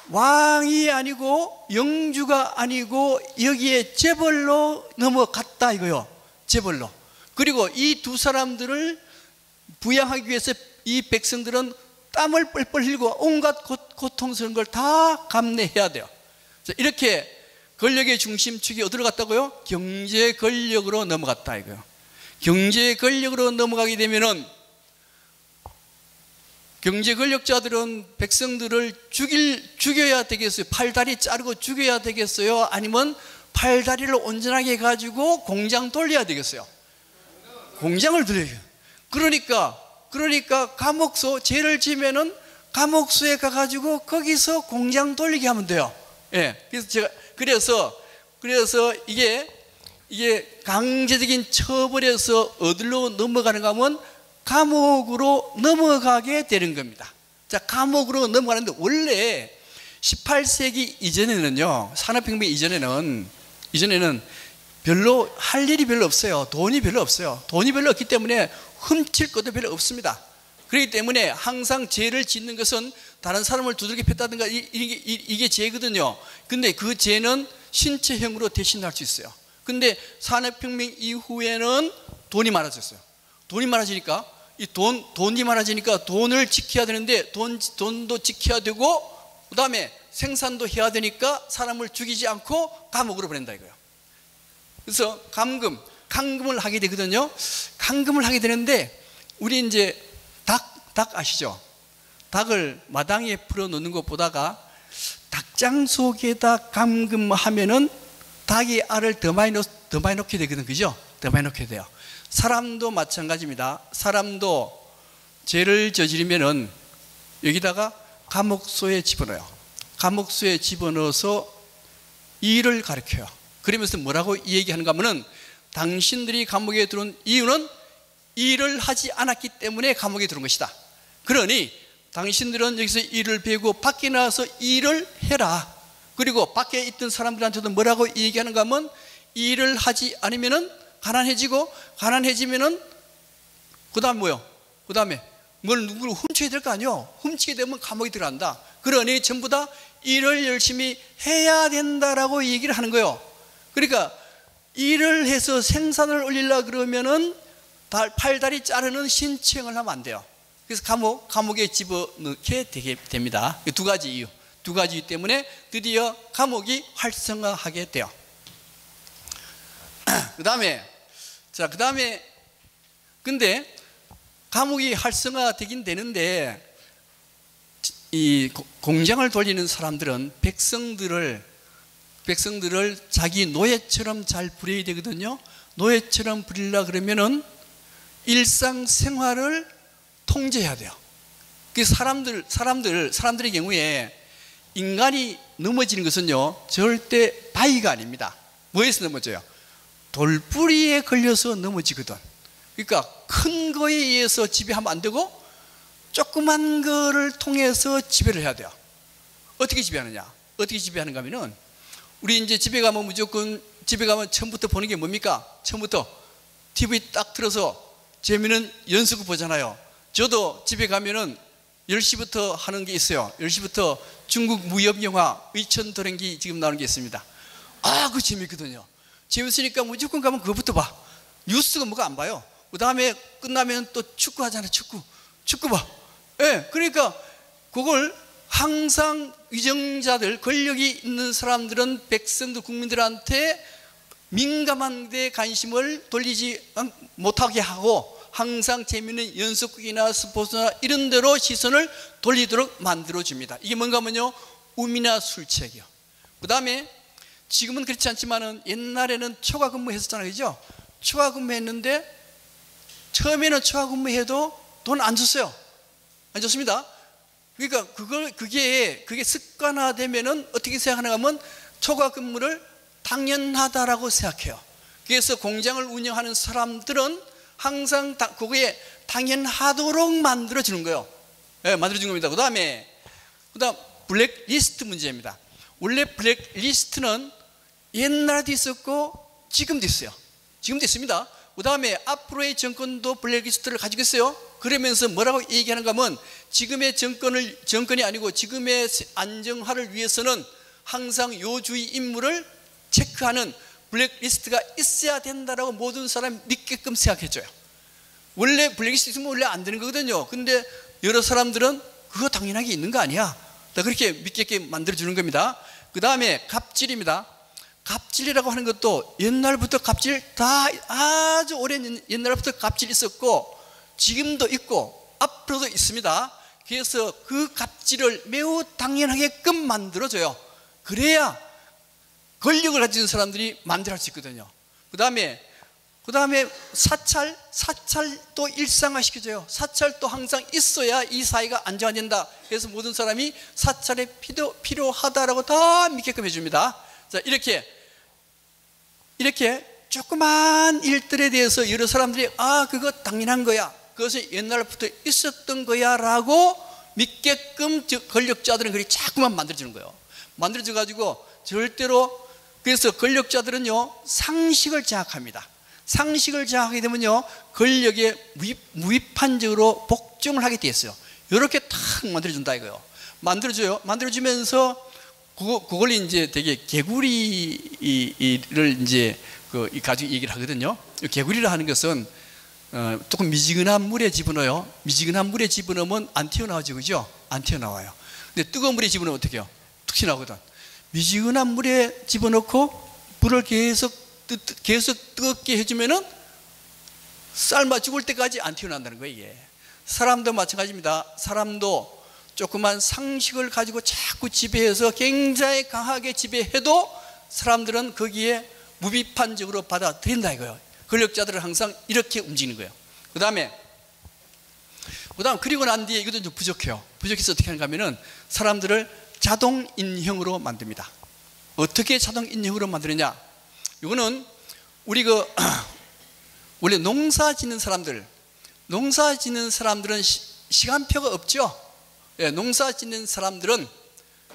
왕이 아니고 영주가 아니고 여기에 재벌로 넘어갔다 이거요. 재벌로. 그리고 이 두 사람들을 부양하기 위해서 이 백성들은 땀을 뻘뻘 흘리고 온갖 고통스러운 걸 다 감내해야 돼요. 이렇게 권력의 중심축이 어디로 갔다고요? 경제 권력으로 넘어갔다 이거요. 경제 권력으로 넘어가게 되면은 경제 권력자들은 백성들을 죽여야 되겠어요? 팔다리 자르고 죽여야 되겠어요? 아니면 팔다리를 온전하게 해가지고 공장 돌려야 되겠어요? 공장을 돌려요. 그러니까 감옥소 죄를 지면은 감옥소에 가가지고 거기서 공장 돌리게 하면 돼요. 예. 그래서 이게 강제적인 처벌에서 어디로 넘어가는가 하면 감옥으로 넘어가게 되는 겁니다. 자, 감옥으로 넘어가는데 원래 18세기 이전에는요, 산업혁명 이전에는 별로 할 일이 별로 없어요. 돈이 별로 없어요. 돈이 별로 없기 때문에 훔칠 것도 별로 없습니다. 그렇기 때문에 항상 죄를 짓는 것은 다른 사람을 두들겨 팼다든가 이게 죄거든요. 근데 그 죄는 신체형으로 대신할 수 있어요. 근데 산업혁명 이후에는 돈이 많아졌어요. 돈이 많아지니까 돈이 많아지니까 돈을 지켜야 되는데 돈도 지켜야 되고 그 다음에 생산도 해야 되니까 사람을 죽이지 않고 감옥으로 보낸다 이거예요. 그래서 감금을 하게 되거든요. 감금을 하게 되는데 우리 이제 닭 아시죠? 닭을 마당에 풀어 놓는 것보다가 닭장 속에다 감금하면은 닭이 알을 더 많이 넣게 되거든, 그죠? 더 많이 넣게 돼요. 사람도 마찬가지입니다. 사람도 죄를 저지르면은 여기다가 감옥소에 집어넣어요. 감옥소에 집어넣어서 일을 가르쳐요. 그러면서 뭐라고 얘기하는가 하면은 당신들이 감옥에 들어온 이유는 일을 하지 않았기 때문에 감옥에 들어온 것이다. 그러니 당신들은 여기서 일을 배우고 밖에 나와서 일을 해라. 그리고 밖에 있던 사람들한테도 뭐라고 얘기하는가 하면 일을 하지 않으면은 가난해지면은 그 다음 뭐요? 그 다음에 누구를 훔쳐야 될 거 아니요? 훔치게 되면 감옥에 들어간다. 그러니 전부 다 일을 열심히 해야 된다라고 얘기를 하는 거예요. 그러니까 일을 해서 생산을 올리려고 그러면은 팔다리 자르는 신체형을 하면 안 돼요. 그래서 감옥에 집어넣게 되게 됩니다. 두 가지 이유 때문에 드디어 감옥이 활성화하게 돼요. 그 다음에 근데 감옥이 활성화되긴 되는데 이 공장을 돌리는 사람들은 백성들을 자기 노예처럼 잘 부려야 되거든요. 노예처럼 부리려고 그러면은 일상생활을 통제해야 돼요. 그 사람들의 경우에 인간이 넘어지는 것은요, 절대 바위가 아닙니다. 뭐에서 넘어져요? 돌뿌리에 걸려서 넘어지거든. 그러니까 큰 거에 의해서 지배하면 안 되고 조그만 거를 통해서 지배를 해야 돼요. 어떻게 지배하느냐? 어떻게 지배하는가 하면은 우리 이제 집에 가면 처음부터 보는 게 뭡니까? 처음부터 TV 딱 틀어서 재미있는 연수구 보잖아요. 저도 집에 가면은 10시부터 하는 게 있어요. 10시부터 중국 무협영화 의천도랭기 지금 나오는 게 있습니다. 그거 재밌거든요. 재밌으니까 무조건 가면 그거부터 봐. 뉴스가 뭐가 안 봐요. 그 다음에 끝나면 또 축구 하잖아요. 축구 봐. 예, 그러니까 그걸 항상 위정자들, 권력이 있는 사람들은 백성들, 국민들한테 민감한 데 관심을 돌리지 못하게 하고 항상 재미있는 연속극이나 스포츠나 이런 데로 시선을 돌리도록 만들어줍니다. 이게 뭔가 하면요, 음이나 술책이요. 그 다음에 지금은 그렇지 않지만은 옛날에는 초과 근무했었잖아요. 그죠? 초과 근무했는데 처음에는 초과 근무해도 돈 안 줬어요. 안 줬습니다. 그러니까 그게 습관화되면은 어떻게 생각하는가 하면 초과 근무를 당연하다라고 생각해요. 그래서 공장을 운영하는 사람들은 항상 그거에 당연하도록 만들어주는 거예요. 네, 만들어준 겁니다. 그 다음 블랙리스트 문제입니다. 원래 블랙리스트는 옛날에도 있었고 지금도 있어요. 지금도 있습니다. 그 다음에 앞으로의 정권도 블랙리스트를 가지고 있어요. 그러면서 뭐라고 얘기하는가 하면 지금의 정권이 아니고 지금의 안정화를 위해서는 항상 요주의 인물을 체크하는 블랙리스트가 있어야 된다라고 모든 사람이 믿게끔 생각해줘요. 원래 블랙리스트 있으면 원래 안 되는 거거든요. 근데 여러 사람들은 그거 당연하게 있는 거 아니야, 그렇게 믿게끔 만들어주는 겁니다. 그 다음에 갑질입니다. 갑질이라고 하는 것도 옛날부터 갑질 다 아주 오랜 옛날부터 갑질이 있었고 지금도 있고 앞으로도 있습니다. 그래서 그 갑질을 매우 당연하게끔 만들어줘요. 그래야 권력을 가진 사람들이 만들어할 수 있거든요. 그 다음에 사찰도 일상화시켜줘요. 사찰도 항상 있어야 이 사회가 안정화된다. 그래서 모든 사람이 사찰이 필요하다라고 다 믿게끔 해줍니다. 자, 이렇게 조그만 일들에 대해서 여러 사람들이 그거 당연한 거야, 그것은 옛날부터 있었던 거야 라고 믿게끔 권력자들은 그렇게 자꾸만 만들어주는 거예요. 만들어져 가지고 절대로, 그래서 권력자들은요 상식을 장악합니다. 상식을 장악하게 되면요 권력에 무비판적으로 복종을 하게 돼 있어요. 이렇게 탁 만들어준다 이거요. 만들어주면서 그걸 이제 되게 개구리를 이제 가지고 얘기를 하거든요. 개구리를 하는 것은 조금 미지근한 물에 집어넣어요. 미지근한 물에 집어넣으면 안 튀어나오죠, 그죠? 안 튀어나와요. 근데 뜨거운 물에 집어넣으면 어떻게 해요? 툭 튀어나오거든. 미지근한 물에 집어넣고 불을 계속 뜨겁게 해주면은 삶아 죽을 때까지 안 튀어나온다는 거예요. 이게 사람도 마찬가지입니다. 사람도 조그만 상식을 가지고 자꾸 지배해서 굉장히 강하게 지배해도 사람들은 거기에 무비판적으로 받아들인다 이거예요. 권력자들은 항상 이렇게 움직이는 거예요. 그 다음 그리고 난 뒤에 이것도 좀 부족해요. 부족해서 어떻게 하는가 하면은 사람들을 자동인형으로 만듭니다. 어떻게 자동인형으로 만드느냐? 이거는 우리 원래 농사 짓는 사람들은 시간표가 없죠. 예, 농사 짓는 사람들은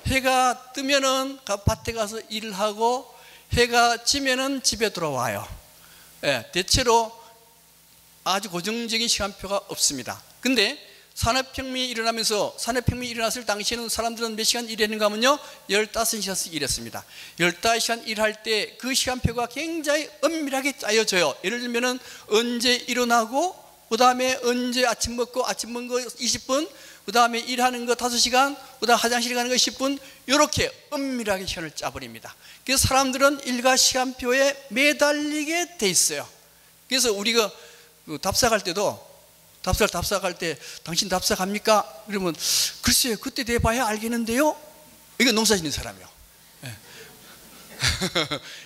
해가 뜨면은 밭에 가서 일을 하고 해가 지면은 집에 돌아와요. 예, 대체로 아주 고정적인 시간표가 없습니다. 근데 산업혁명이 일어났을 당시에는 사람들은 몇 시간 일했는가 하면요 15시간씩 일했습니다. 15시간 일할 때 그 시간표가 굉장히 엄밀하게 짜여져요. 예를 들면은 언제 일어나고 그 다음에 언제 아침 먹고 아침 먹은 거 20분, 그 다음에 일하는 거 5시간, 그 다음 화장실 가는 거 10분, 이렇게 엄밀하게 시간을 짜버립니다. 그래서 사람들은 일과 시간표에 매달리게 돼 있어요. 그래서 우리가 답사갈 때도 답사갈 때 당신 답사갑니까? 그러면 글쎄요 그때 돼봐야 알겠는데요. 이건 농사 짓는 사람이요. 네.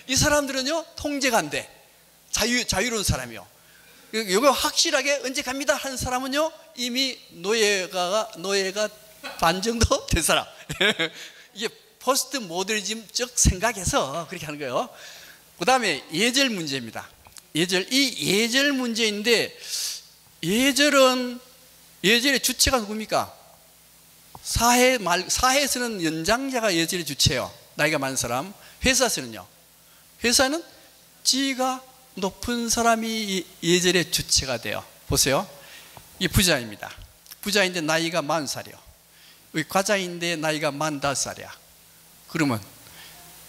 이 사람들은요 통제가 안 돼. 자유로운 사람이요. 이거 확실하게 언제 갑니다 하는 사람은요 이미 노예가 반 정도 된 사람. 이게 포스트 모더니즘적 생각에서 그렇게 하는 거예요. 그 다음에 예절 문제입니다. 예절 문제인데, 예절의 주체가 누굽니까? 사회에서는 연장자가 예절의 주체예요. 나이가 많은 사람. 회사에서는요, 회사는 지위가 높은 사람이 예절의 주체가 돼요. 보세요. 이 부자입니다. 부자인데 나이가 40살이요. 과자인데 나이가 45살이야. 그러면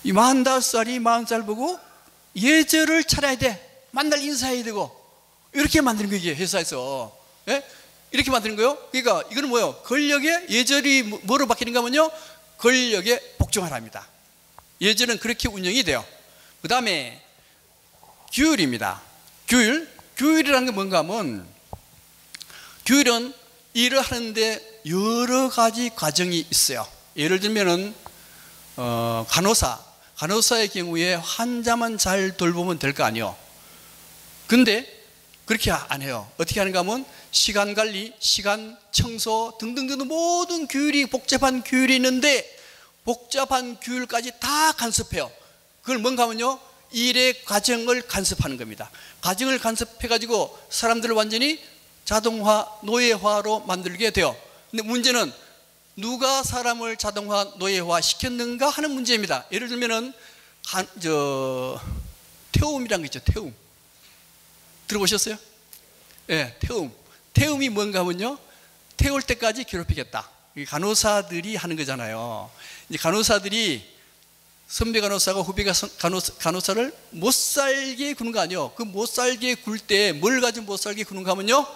이 45살이 40살 보고 예절을 차려야 돼. 만날 인사해야 되고, 이렇게 만드는 거예요. 회사에서. 예? 이렇게 만드는 거예요. 그러니까 이거는 뭐예요? 권력의 예절이 뭐로 바뀌는가 하면요 권력에 복종하랍니다. 예절은 그렇게 운영이 돼요. 그 다음에 규율입니다. 규율이라는 게 뭔가 하면, 규율은 일을 하는데 여러 가지 과정이 있어요. 예를 들면은 간호사의 경우에 환자만 잘 돌보면 될 거 아니에요. 근데 그렇게 안 해요. 어떻게 하는가 하면 시간 관리, 시간 청소 등등등 모든 규율이, 복잡한 규율이 있는데 복잡한 규율까지 다 간섭해요. 그걸 뭔가 하면요, 일의 과정을 간섭하는 겁니다. 과정을 간섭해가지고 사람들을 완전히 자동화, 노예화로 만들게 돼요. 근데 문제는 누가 사람을 자동화, 노예화 시켰는가 하는 문제입니다. 예를 들면은 태움이란 게 있죠. 태움 들어보셨어요? 예, 태움. 태움이 뭔가 하면요, 태울 때까지 괴롭히겠다. 간호사들이 하는 거잖아요. 이제 간호사들이 선배 간호사가 후배 간호사를 못 살게 구는 거 아니에요. 그 못 살게 굴 때 뭘 가지고 못 살게 구는가 하면요,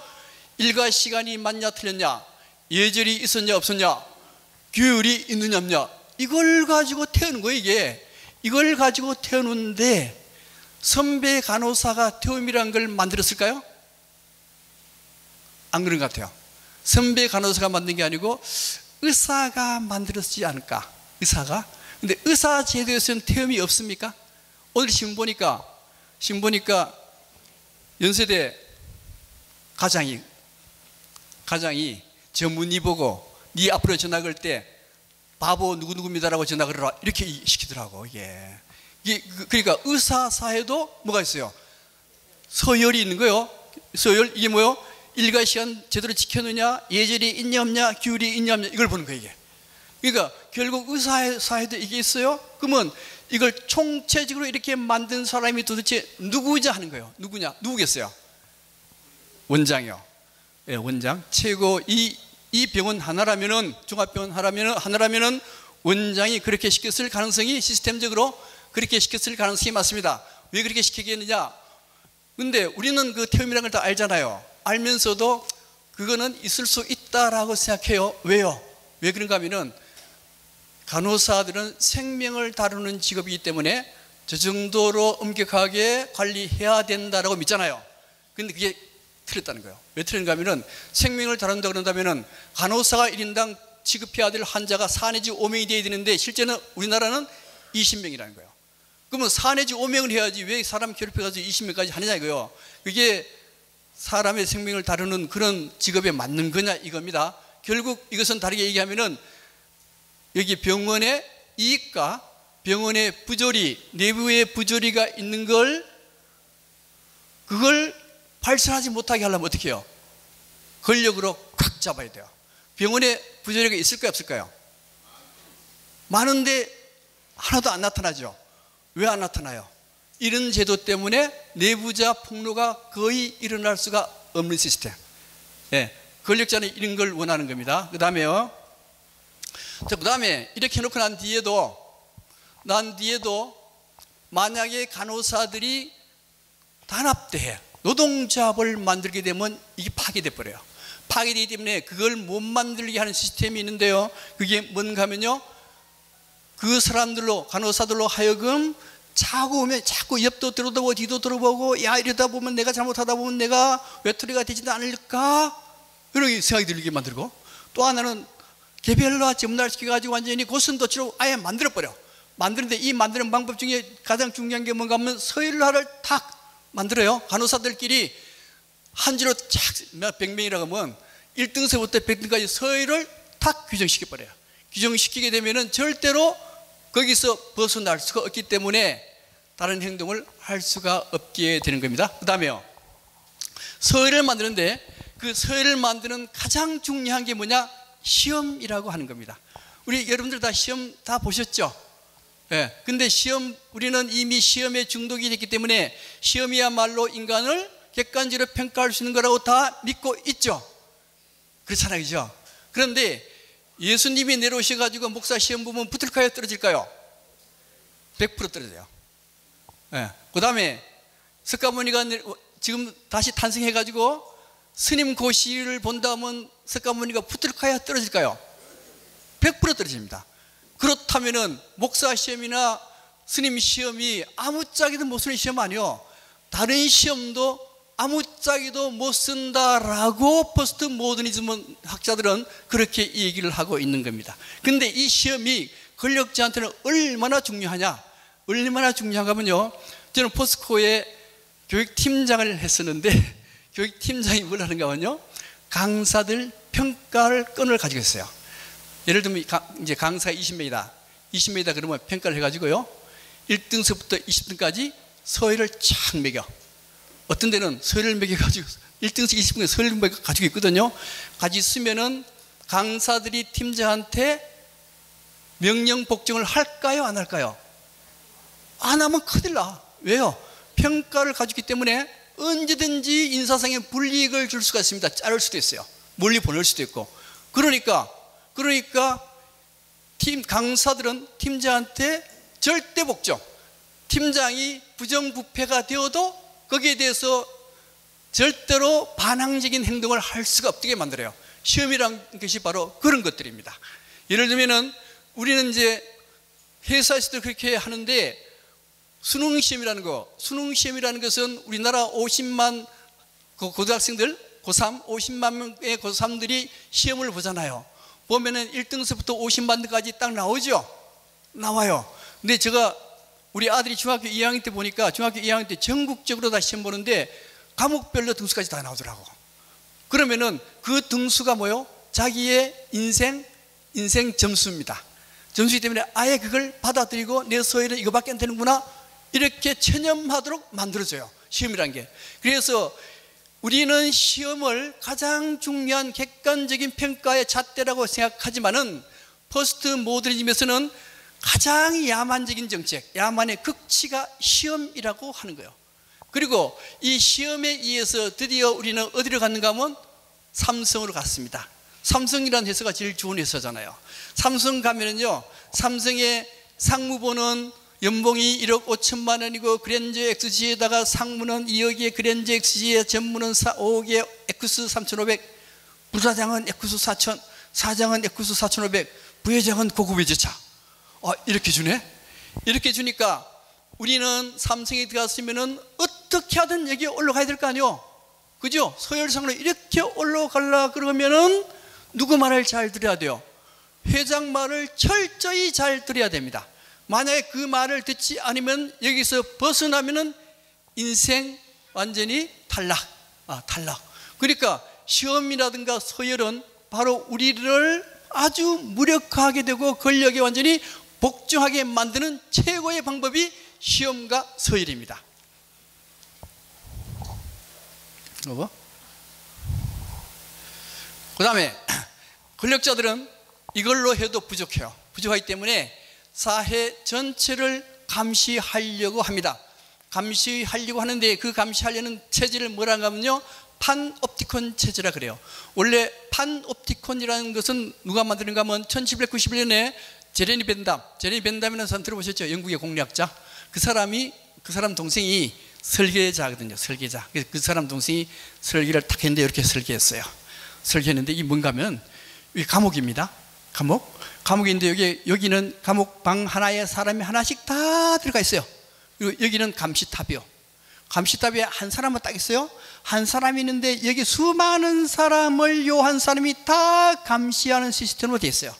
일과 시간이 맞냐 틀렸냐, 예절이 있었냐 없었냐, 규율이 있느냐 없냐, 이걸 가지고 태우는 거예요. 이게 이걸 가지고 태우는데 선배 간호사가 태움이라는 걸 만들었을까요? 안 그런 것 같아요. 선배 간호사가 만든 게 아니고 의사가 만들었지 않을까. 의사가. 근데 의사 제도에서는 태움이 없습니까? 오늘 신문 보니까 연세대 가장이 전문의 보고 네 앞으로 전화 걸 때 바보 누구누구입니다라고 전화 걸어라 이렇게 시키더라고. 이게 그러니까 의사 사회도 뭐가 있어요? 서열이 있는 거예요. 서열. 이게 뭐예요? 일과 시간 제대로 지켰느냐, 예절이 있냐 없냐, 규율이 있냐 없냐, 이걸 보는 거예요. 이게. 그러니까 결국 의사 사회도 이게 있어요. 그러면 이걸 총체적으로 이렇게 만든 사람이 도대체 누구냐 하는 거예요. 누구겠어요? 원장이요. 예, 원장. 최고 이 병원 하나라면은, 종합병원 하나라면은 원장이 그렇게 시켰을 가능성이, 시스템적으로 그렇게 시켰을 가능성이 많습니다. 왜 그렇게 시키겠느냐? 근데 우리는 그 태움이라는 걸 다 알잖아요. 알면서도 그거는 있을 수 있다라고 생각해요. 왜요? 왜 그런가 하면은 간호사들은 생명을 다루는 직업이기 때문에 저 정도로 엄격하게 관리해야 된다라고 믿잖아요. 근데 그게 틀렸다는 거예요. 왜 틀린가 하면은 생명을 다룬다 그런다면은 간호사가 1인당 취급해야 될 환자가 4 내지 5명이 돼야 되는데 실제는 우리나라는 20명이라는 거예요. 그러면 4 내지 5명을 해야지 왜 사람 괴롭혀가지고 20명까지 하느냐 이거요. 그게 사람의 생명을 다루는 그런 직업에 맞는 거냐 이겁니다. 결국 이것은 다르게 얘기하면은 여기 병원의 이익과 병원의 부조리, 내부의 부조리가 있는 그걸 발산하지 못하게 하려면 어떻게 해요? 권력으로 꽉 잡아야 돼요. 병원에 부조리가 있을까요 없을까요? 많은데 하나도 안 나타나죠. 왜 안 나타나요? 이런 제도 때문에 내부자 폭로가 거의 일어날 수가 없는 시스템. 예, 권력자는 이런 걸 원하는 겁니다. 그 다음에요. 그 다음에 이렇게 해놓고 난 뒤에도 만약에 간호사들이 단합대회, 노동조합을 만들게 되면 이게 파괴돼 버려요. 파괴되기 때문에 그걸 못 만들게 하는 시스템이 있는데요. 그게 뭔가 하면요, 그 사람들로, 간호사들로 하여금 자고 오면 자꾸 옆도 들어보고 뒤도 들어보고, 야 이러다 보면 내가 잘못하다 보면 내가 외톨이가 되지도 않을까, 이런 생각이 들게 만들고, 또 하나는 개별화 전문화시켜가지고 완전히 고슴도치로 아예 만들어버려. 만드는데 이 만드는 방법 중에 가장 중요한 게 뭔가 하면 서열화를 탁 만들어요. 간호사들끼리 한 줄로 몇 백 명이라고 하면 1등서부터 100등까지 서열을 탁 규정시켜버려요. 규정시키게 되면은 절대로 거기서 벗어날 수가 없기 때문에 다른 행동을 할 수가 없게 되는 겁니다. 그 다음에요, 서열을 만드는데 그 서열을 만드는 가장 중요한 게 뭐냐? 시험이라고 하는 겁니다. 우리 여러분들 다 시험 다 보셨죠? 예. 근데 우리는 이미 시험에 중독이 됐기 때문에 시험이야말로 인간을 객관적으로 평가할 수 있는 거라고 다 믿고 있죠. 그렇잖아요, 그죠? 그런데 예수님이 내려오셔가지고 목사 시험 보면 붙을까요, 떨어질까요? 100% 떨어져요. 예. 그 다음에 석가모니가 지금 다시 탄생해가지고 스님 고시를 본다면 석가모니가 붙을까요, 떨어질까요? 100% 떨어집니다. 그렇다면은 목사 시험이나 스님 시험이 아무짝에도 못 쓰는 시험 아니요, 다른 시험도 아무짝에도 못 쓴다라고 포스트 모더니즘 학자들은 그렇게 얘기를 하고 있는 겁니다. 근데 이 시험이 권력자한테는 얼마나 중요하냐, 얼마나 중요한가 하면요, 저는 포스코에 교육팀장을 했었는데 교육팀장이 뭘 하는가 하면요, 강사들 평가를 건을 가지고 있어요. 예를 들면 이제 강사 20명이다 그러면 평가를 해가지고요, 1등서부터 20등까지 서열을 쫙 매겨. 어떤 데는 서열을 매겨가지고 1등에서 20등까지 서열을 매겨 가지고 있거든요. 가지고 있으면은 강사들이 팀장한테 명령 복종을 할까요, 안 할까요? 안 하면 큰일 나. 왜요? 평가를 가지고 있기 때문에 언제든지 인사상의 불이익을 줄 수가 있습니다. 자를 수도 있어요. 멀리 보낼 수도 있고. 그러니까 강사들은 팀장한테 절대 복종. 팀장이 부정부패가 되어도 거기에 대해서 절대로 반항적인 행동을 할 수가 없게 만들어요. 시험이란 것이 바로 그런 것들입니다. 예를 들면은 우리는 이제 회사에서도 그렇게 하는데, 수능시험이라는 것은 우리나라 50만 고등학생들, 고3, 50만 명의 고3들이 시험을 보잖아요. 보면은 1등서부터 50만 등까지 딱 나오죠? 나와요. 근데 제가 우리 아들이 중학교 2학년 때 보니까 중학교 2학년 때 전국적으로 다 시험 보는데 과목별로 등수까지 다 나오더라고. 그러면은 그 등수가 뭐요? 자기의 인생 점수입니다. 점수이기 때문에 아예 그걸 받아들이고 내 서열은 이거밖에 안 되는구나, 이렇게 체념하도록 만들어줘요, 시험이란 게. 그래서 우리는 시험을 가장 중요한 객관적인 평가의 잣대라고 생각하지만은 포스트 모더니즘에서는 가장 야만적인 정책, 야만의 극치가 시험이라고 하는 거예요. 그리고 이 시험에 의해서 드디어 우리는 어디로 갔는가 하면 삼성으로 갔습니다. 삼성이라는 회사가 제일 좋은 회사잖아요. 삼성 가면은요, 삼성의 상무보는 연봉이 1억 5천만 원이고 그랜저 XG에다가 상무는 2억에 그랜저 XG에 전무는 5억에 X 3,500, 부사장은 X 4천, 사장은 X 4,500, 부회장은 고급 외제차. 이렇게 주네? 이렇게 주니까 우리는 삼성에 들어갔으면은 어떻게 하든 여기에 올라가야 될 거 아니요? 그죠? 서열상으로 이렇게 올라가려 그러면은 누구 말을 잘 들어야 돼요? 회장 말을 철저히 잘 들어야 됩니다. 만약에 그 말을 듣지 않으면 여기서 벗어나면은 인생 완전히 탈락. 그러니까 시험이라든가 서열은 바로 우리를 아주 무력화하게 되고 권력에 완전히 복종하게 만드는 최고의 방법이 시험과 서열입니다. 그 다음에 권력자들은 이걸로 해도 부족해요. 부족하기 때문에 사회 전체를 감시하려고 합니다. 감시하려고 하는데 그 감시하려는 체제를 뭐라고 하면요, 판옵티콘 체제라 그래요. 원래 판옵티콘이라는 것은 누가 만드는가 하면 1791년에 제레미 벤담이라는 사람 들어보셨죠? 영국의 공리학자. 그 사람 동생이 설계자거든요. 설계자. 그 사람 동생이 설계를 딱 했는데 이렇게 설계했어요. 설계했는데 이게 뭔가 하면 이게 감옥입니다. 감옥인데 여기는 감옥 방 하나에 사람이 하나씩 다 들어가 있어요. 그리고 여기는 감시탑이요. 감시탑에 한 사람은 딱 있어요. 한 사람이 있는데 여기 수많은 사람을 요 한 사람이 다 감시하는 시스템으로 되어 있어요.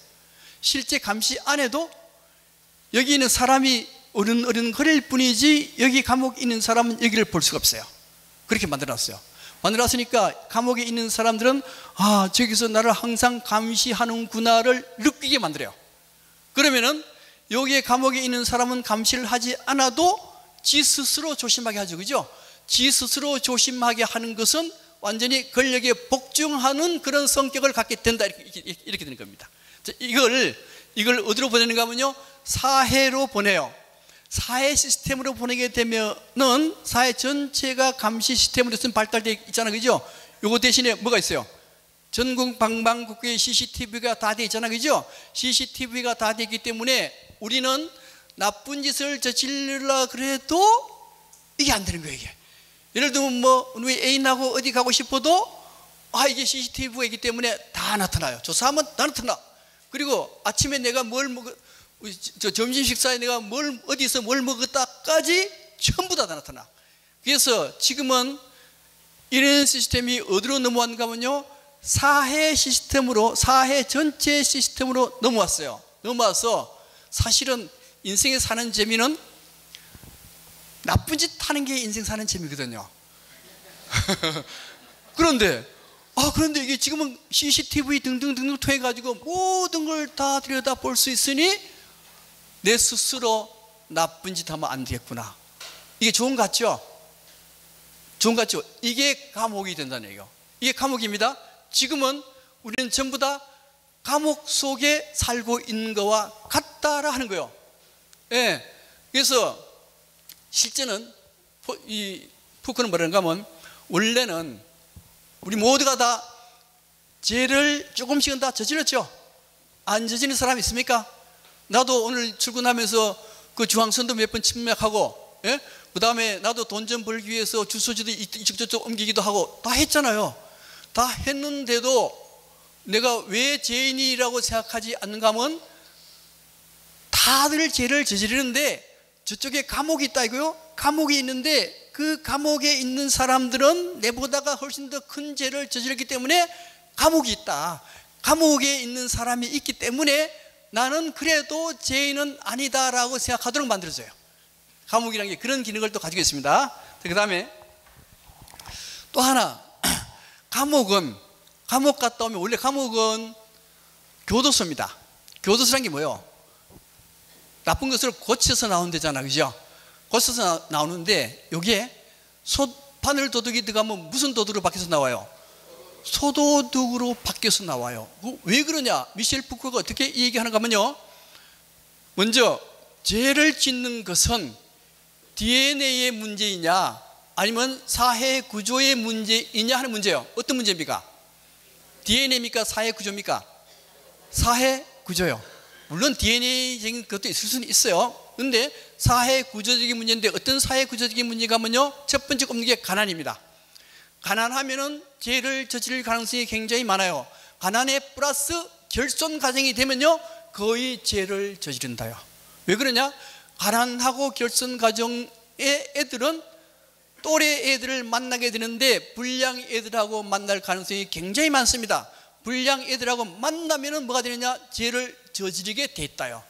실제 감시 안에도 여기 있는 사람이 어른거릴 뿐이지 여기 감옥에 있는 사람은 여기를 볼 수가 없어요. 그렇게 만들어놨어요. 만들어놨으니까 감옥에 있는 사람들은 저기서 나를 항상 감시하는구나를 느끼게 만들어요. 그러면은 여기에 감옥에 있는 사람은 감시를 하지 않아도 지 스스로 조심하게 하죠. 그죠? 지 스스로 조심하게 하는 것은 완전히 권력에 복종하는 그런 성격을 갖게 된다, 이렇게 되는 겁니다. 이걸 어디로 보내는가 하면요, 사회로 보내요. 사회 시스템으로 보내게 되면은 사회 전체가 감시 시스템으로 발달되어 있잖아요. 그죠? 요거 대신에 뭐가 있어요? 전국 방방곡곡에 CCTV가 다 되어 있잖아요. 그죠? CCTV가 다 되어 있기 때문에 우리는 나쁜 짓을 저지르려 그래도 이게 안 되는 거예요. 이게. 예를 들면 우리 애인하고 어디 가고 싶어도 이게 CCTV가 있기 때문에 다 나타나요. 조사하면 다 나타나. 그리고 아침에 내가 점심 식사에 내가 어디서 뭘 먹었다까지 전부 다 나타나. 그래서 지금은 이런 시스템이 어디로 넘어왔는가 하면요, 사회 시스템으로, 사회 전체 시스템으로 넘어왔어요. 넘어와서 사실은 인생에 사는 재미는 나쁜 짓 하는 게 인생 사는 재미거든요. 그런데 이게 지금은 CCTV 등등 통해 가지고 모든 걸 다 들여다 볼 수 있으니 내 스스로 나쁜 짓 하면 안 되겠구나. 이게 좋은 것 같죠? 좋은 것 같죠? 이게 감옥이 된다는 얘기예요. 이게 감옥입니다. 지금은 우리는 전부 다 감옥 속에 살고 있는 거와 같다라 하는 거예요. 예. 그래서 실제는 이 푸크는 뭐라는가 하면, 원래는 우리 모두가 다 죄를 조금씩은 다 저질렀죠. 안 저지른 사람 있습니까? 나도 오늘 출근하면서 그 중앙선도 몇 번 침략하고, 예? 그 다음에 나도 돈 좀 벌기 위해서 주소지도 이쪽 저쪽 옮기기도 하고 다 했잖아요. 다 했는데도 내가 왜 죄인이라고 생각하지 않는가 하면, 다들 죄를 저지르는데 저쪽에 감옥이 있다 이거요. 감옥이 있는데 그 감옥에 있는 사람들은 내보다가 훨씬 더 큰 죄를 저질렀기 때문에 감옥이 있다. 감옥에 있는 사람이 있기 때문에 나는 그래도 죄인은 아니다라고 생각하도록 만들어져요. 감옥이라는 게 그런 기능을 또 가지고 있습니다. 그 다음에 또 하나, 감옥 갔다 오면, 원래 감옥은 교도소입니다. 교도소란 게 뭐예요? 나쁜 것을 고쳐서 나오는 데잖아, 그죠? 고쳐서 나오는데, 여기에 바늘 도둑이 들어가면 무슨 도둑으로 바뀌어서 나와요? 소도둑으로 바뀌어서 나와요. 왜 그러냐? 미셸 푸코가 어떻게 얘기하는가 하면요, 먼저 죄를 짓는 것은 DNA의 문제이냐 아니면 사회 구조의 문제이냐 하는 문제예요. 어떤 문제입니까? DNA입니까? 사회 구조입니까? 사회 구조요. 물론 DNA적인 것도 있을 수는 있어요. 그런데 사회 구조적인 문제인데, 어떤 사회 구조적인 문제가 하면요, 첫 번째 꼽는 게 가난입니다. 가난하면은 죄를 저지를 가능성이 굉장히 많아요. 가난에 플러스 결손 가정이 되면요, 거의 죄를 저지른다요. 왜 그러냐? 가난하고 결손 가정의 애들은 또래 애들을 만나게 되는데 불량 애들하고 만날 가능성이 굉장히 많습니다. 불량 애들하고 만나면은 뭐가 되느냐? 죄를 저지르게 돼 있다요.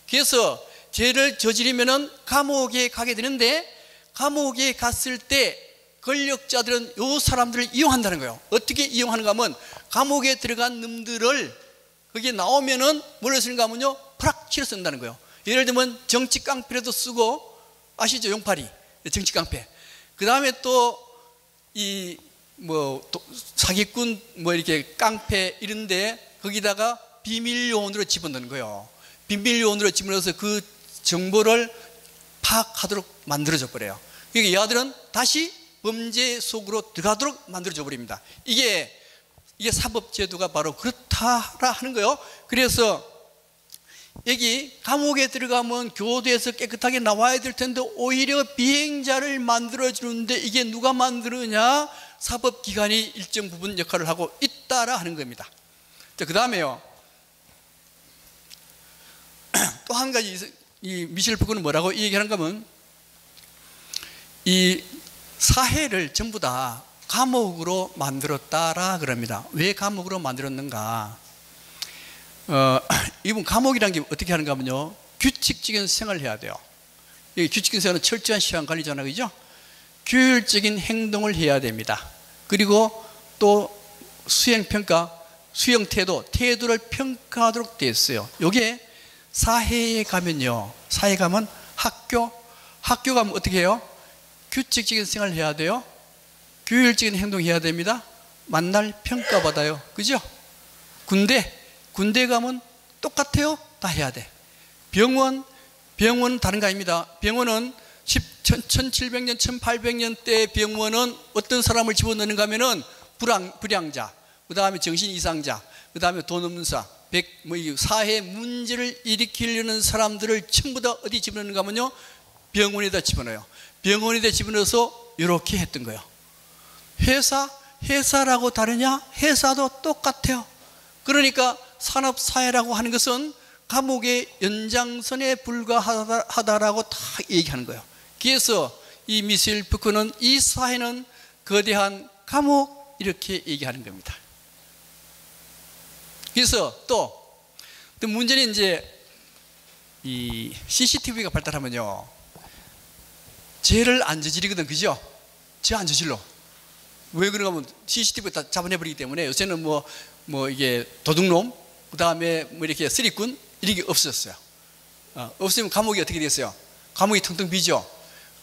그래서 죄를 저지르면은 감옥에 가게 되는데, 감옥에 갔을 때 권력자들은 이 사람들을 이용한다는 거예요. 어떻게 이용하는가 하면, 감옥에 들어간 놈들을 거기에 나오면은 뭘 쓰는가 하면요, 프락치를 쓴다는 거예요. 예를 들면 정치 깡패라도 쓰고, 아시죠? 용팔이 정치 깡패. 그 다음에 또 이 사기꾼 이렇게 깡패 이런데 거기다가 비밀 요원으로 집어넣는 거예요. 비밀 요원으로 집어넣어서 그 정보를 파악하도록 만들어져 버려요. 그러니까 이 아들은 다시 범죄 속으로 들어가도록 만들어져 버립니다. 이게 사법제도가 바로 그렇다라 하는 거예요. 그래서 여기 감옥에 들어가면 교도에서 깨끗하게 나와야 될 텐데 오히려 비행자를 만들어주는데, 이게 누가 만드느냐? 사법기관이 일정 부분 역할을 하고 있다라 하는 겁니다. 그 다음에요, 또 한 가지, 이 미셸 푸코는 뭐라고 얘기하는가 하면, 이 사회를 전부 다 감옥으로 만들었다라 그럽니다. 왜 감옥으로 만들었는가? 이분 감옥이라는 게 어떻게 하는가 하면요, 규칙적인 생활을 해야 돼요. 이 규칙적인 생활은 철저한 시간 관리잖아요, 그죠? 규율적인 행동을 해야 됩니다. 그리고 또 수행평가, 태도를 평가하도록 되어 있어요. 이게 사회에 가면요, 사회에 가면 학교 가면 어떻게 해요? 규칙적인 생활을 해야 돼요. 규율적인 행동해야 됩니다. 만날 평가받아요, 그죠? 군대 가면 똑같아요. 다 해야 돼. 병원은 다른 거 아닙니다. 병원은 1700년, 1800년 때 병원은 어떤 사람을 집어넣는가 하면은 불량자, 그 다음에 정신 이상자, 그 다음에 돈 없는 사, 사회 문제를 일으키려는 사람들을 전부 다 어디 집어넣는가 하면요, 병원에다 집어넣어요. 병원에다 집어넣어서 이렇게 했던 거예요. 회사라고 다르냐? 회사도 똑같아요. 그러니까 산업사회라고 하는 것은 감옥의 연장선에 불과하다라고 다 얘기하는 거예요. 그래서 이 미셸 푸코는 이 사회는 거대한 감옥 이렇게 얘기하는 겁니다. 그래서 또 문제는 이제 이 CCTV가 발달하면요, 죄를 안 저지르거든, 그죠? 죄 안 저질러. 왜 그런가 하면 CCTV 다 잡아내버리기 때문에 요새는 이게 도둑놈, 그 다음에 이렇게 쓰리꾼 이런 게 없었어요. 없으면 감옥이 어떻게 됐어요? 감옥이 텅텅 비죠.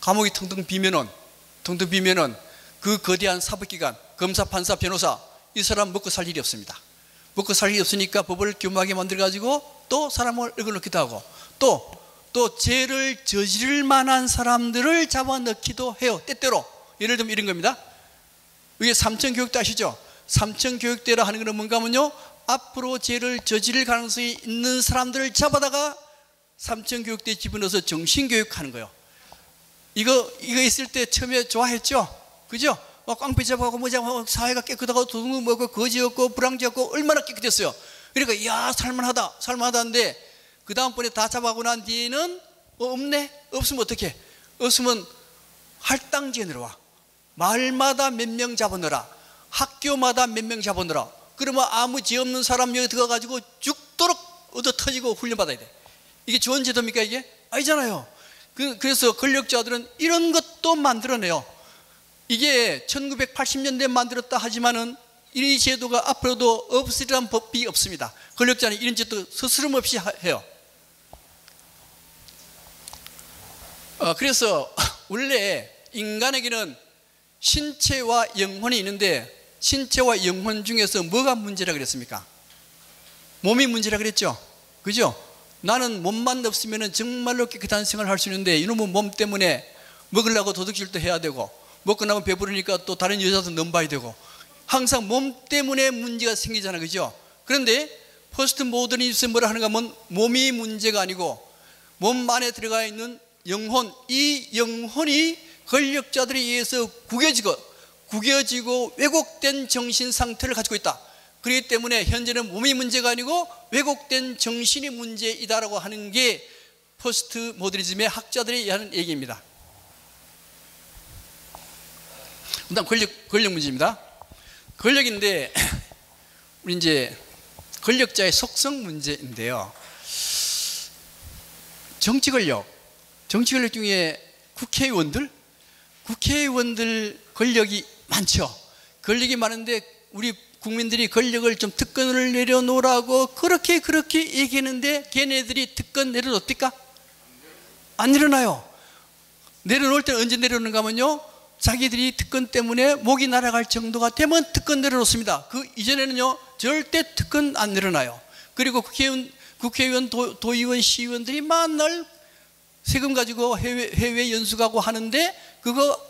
감옥이 텅텅 비면은 그 거대한 사법기관, 검사, 판사, 변호사, 이 사람 먹고 살 일이 없습니다. 먹고 살 일이 없으니까 법을 교묘하게 만들어가지고 또 사람을 읽어놓기도 하고 또 죄를 저지를 만한 사람들을 잡아넣기도 해요. 때때로. 예를 들면 이런 겁니다. 이게 삼천교육대 아시죠? 삼천교육대라 하는 것은 뭔가 하면요, 앞으로 죄를 저지를 가능성이 있는 사람들을 잡아다가 삼천교육대에 집어넣어서 정신교육하는 거예요. 이거 있을 때 처음에 좋아했죠? 그죠? 깡패 잡아가고 뭐 잡아가고 사회가 깨끗하고 도둑 먹고 거지 없고 불황제 없고 얼마나 깨끗했어요. 그러니까 야 살만하다는데 그 다음번에 다 잡아가고 난 뒤에는 없네? 없으면 어떡해? 없으면 할당제에 내려와. 마을마다 몇 명 잡아넣어라. 학교마다 몇 명 잡아넣어라. 그러면 아무 죄 없는 사람 여기 들어가가지고 죽도록 얻어 터지고 훈련받아야 돼. 이게 좋은 제도입니까 이게? 아니잖아요. 그래서 권력자들은 이런 것도 만들어내요. 이게 1980년대에 만들었다 하지만은 이 제도가 앞으로도 없으리란 법이 없습니다. 권력자는 이런 제도 스스럼 없이 해요. 그래서 원래 인간에게는 신체와 영혼이 있는데 신체와 영혼 중에서 뭐가 문제라 그랬습니까? 몸이 문제라 그랬죠. 그죠? 나는 몸만 없으면 정말로 깨끗한 생활을 할 수 있는데 이놈은 몸 때문에 먹으려고 도둑질도 해야 되고 먹고 나면 배부르니까 또 다른 여자도 넘봐야 되고 항상 몸 때문에 문제가 생기잖아요. 그죠? 그런데 포스트 모더니즘에서 뭐라 하는가 하면 몸이 문제가 아니고 몸 안에 들어가 있는 영혼, 이 영혼이 권력자들에 의해서 구겨지고 왜곡된 정신 상태를 가지고 있다. 그렇기 때문에 현재는 몸이 문제가 아니고 왜곡된 정신이 문제이다라고 하는 게 포스트 모더니즘의 학자들이 하는 얘기입니다. 그다음 권력 문제입니다. 권력인데 우리 이제 권력자의 속성 문제인데요. 정치 권력 중에 국회의원들 권력이 많죠. 권력이 많은데 우리 국민들이 권력을 좀 특권을 내려놓으라고 그렇게 얘기하는데 걔네들이 특권 내려놓습니까? 안 내려놔요. 내려놓을 때는 언제 내려놓는가 하면요, 자기들이 특권 때문에 목이 날아갈 정도가 되면 특권 내려놓습니다. 그 이전에는요 절대 특권 안 내려놔요. 그리고 국회의원, 도의원, 시의원들이 만날 세금 가지고 해외 연수 가고 하는데 그거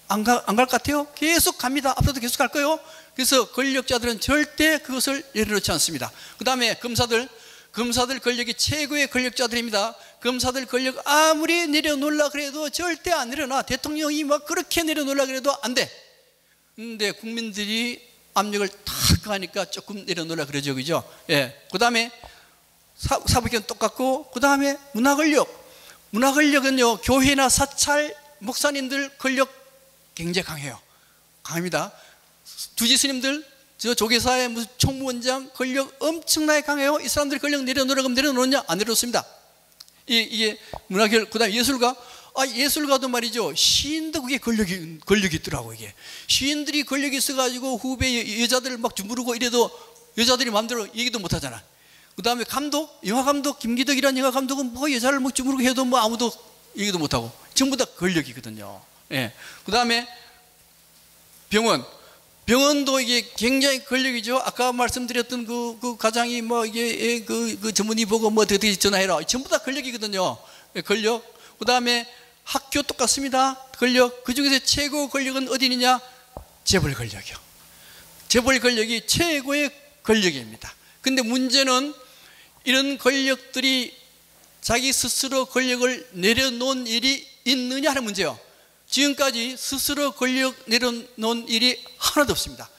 안 갈 것 같아요? 계속 갑니다. 앞으로도 계속 갈 거예요. 그래서 권력자들은 절대 그것을 내려놓지 않습니다. 그 다음에 검사들 권력이 최고의 권력자들입니다. 검사들 권력 아무리 내려놓으려 그래도 절대 안 내려놔. 대통령이 막 그렇게 내려놓으려 그래도 안 돼. 근데 국민들이 압력을 탁 가니까 조금 내려놓으려 그러죠. 그죠? 예. 그 다음에 사법기관 똑같고, 그 다음에 문화권력은요, 교회나 사찰, 목사님들 권력 굉장히 강합니다. 두지 스님들, 저 조계사의 무슨 총무원장 권력 엄청나게 강해요. 이 사람들이 권력 내려놓으라고 내려놓느냐? 안 내려놓습니다. 이게 문화권, 그 다음에 예술가. 예술가도 말이죠. 시인도 그게 권력이 있더라고. 이게 시인들이 권력이 있어가지고 후배 여자들을 막 주무르고 이래도 여자들이 마음대로 얘기도 못 하잖아. 그 다음에 영화감독, 김기덕이라는 영화감독은 뭐 여자를 뭐 주무르고 해도 뭐 아무도 얘기도 못 하고 전부 다 권력이거든요. 예. 그 다음에 병원도 이게 굉장히 권력이죠. 아까 말씀드렸던 그 가장이 뭐 이게 그 전문의 보고 뭐 어떻게 전화해라. 전부 다 권력이거든요. 권력. 그 다음에 학교 똑같습니다. 권력. 그 중에서 최고 권력은 어디 있느냐? 재벌 권력이요. 재벌 권력이 최고의 권력입니다. 근데 문제는 이런 권력들이 자기 스스로 권력을 내려놓은 일이 있느냐 하는 문제예요. 지금까지 스스로 권력 내려놓은 일이 하나도 없습니다.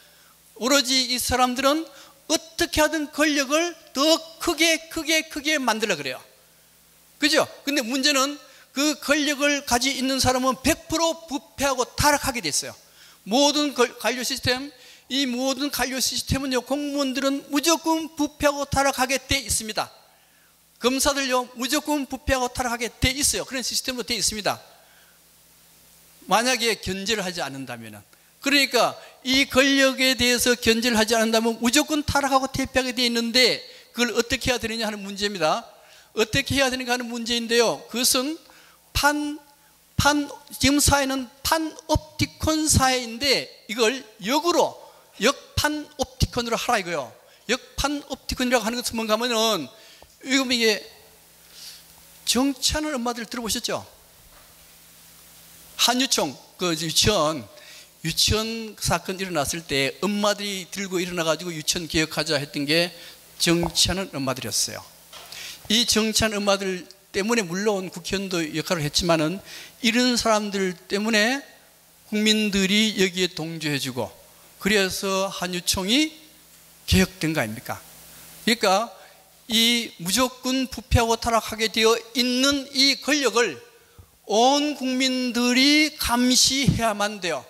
오로지 이 사람들은 어떻게 하든 권력을 더 크게 만들려 그래요. 그죠? 근데 문제는 그 권력을 가지고 있는 사람은 100% 부패하고 타락하게 됐어요. 모든 관료 시스템, 이 모든 관료 시스템은요, 공무원들은 무조건 부패하고 타락하게 돼 있습니다. 검사들요, 무조건 부패하고 타락하게 돼 있어요. 그런 시스템으로 돼 있습니다. 만약에 견제를 하지 않는다면, 그러니까 이 권력에 대해서 견제를 하지 않는다면 무조건 타락하고 퇴폐하게 돼 있는데, 그걸 어떻게 해야 되느냐 하는 문제입니다. 어떻게 해야 되는가 하는 문제인데요, 그것은 지금 사회는 판옵티콘 사회인데 이걸 역으로 역판옵티콘으로 하라 이거요. 역판옵티콘이라고 하는 것은 뭔가 하면은 이게 정치하는 엄마들 들어보셨죠? 한유총 그 유치원 사건 일어났을 때 엄마들이 들고 일어나가지고 유치원 개혁하자 했던 게 정치하는 엄마들이었어요. 이 정치하는 엄마들 때문에 물론 국회의원도 역할을 했지만은 이런 사람들 때문에 국민들이 여기에 동조해주고 그래서 한유총이 개혁된 거 아닙니까? 그러니까 이 무조건 부패하고 타락하게 되어 있는 이 권력을 온 국민들이 감시해야만 돼요.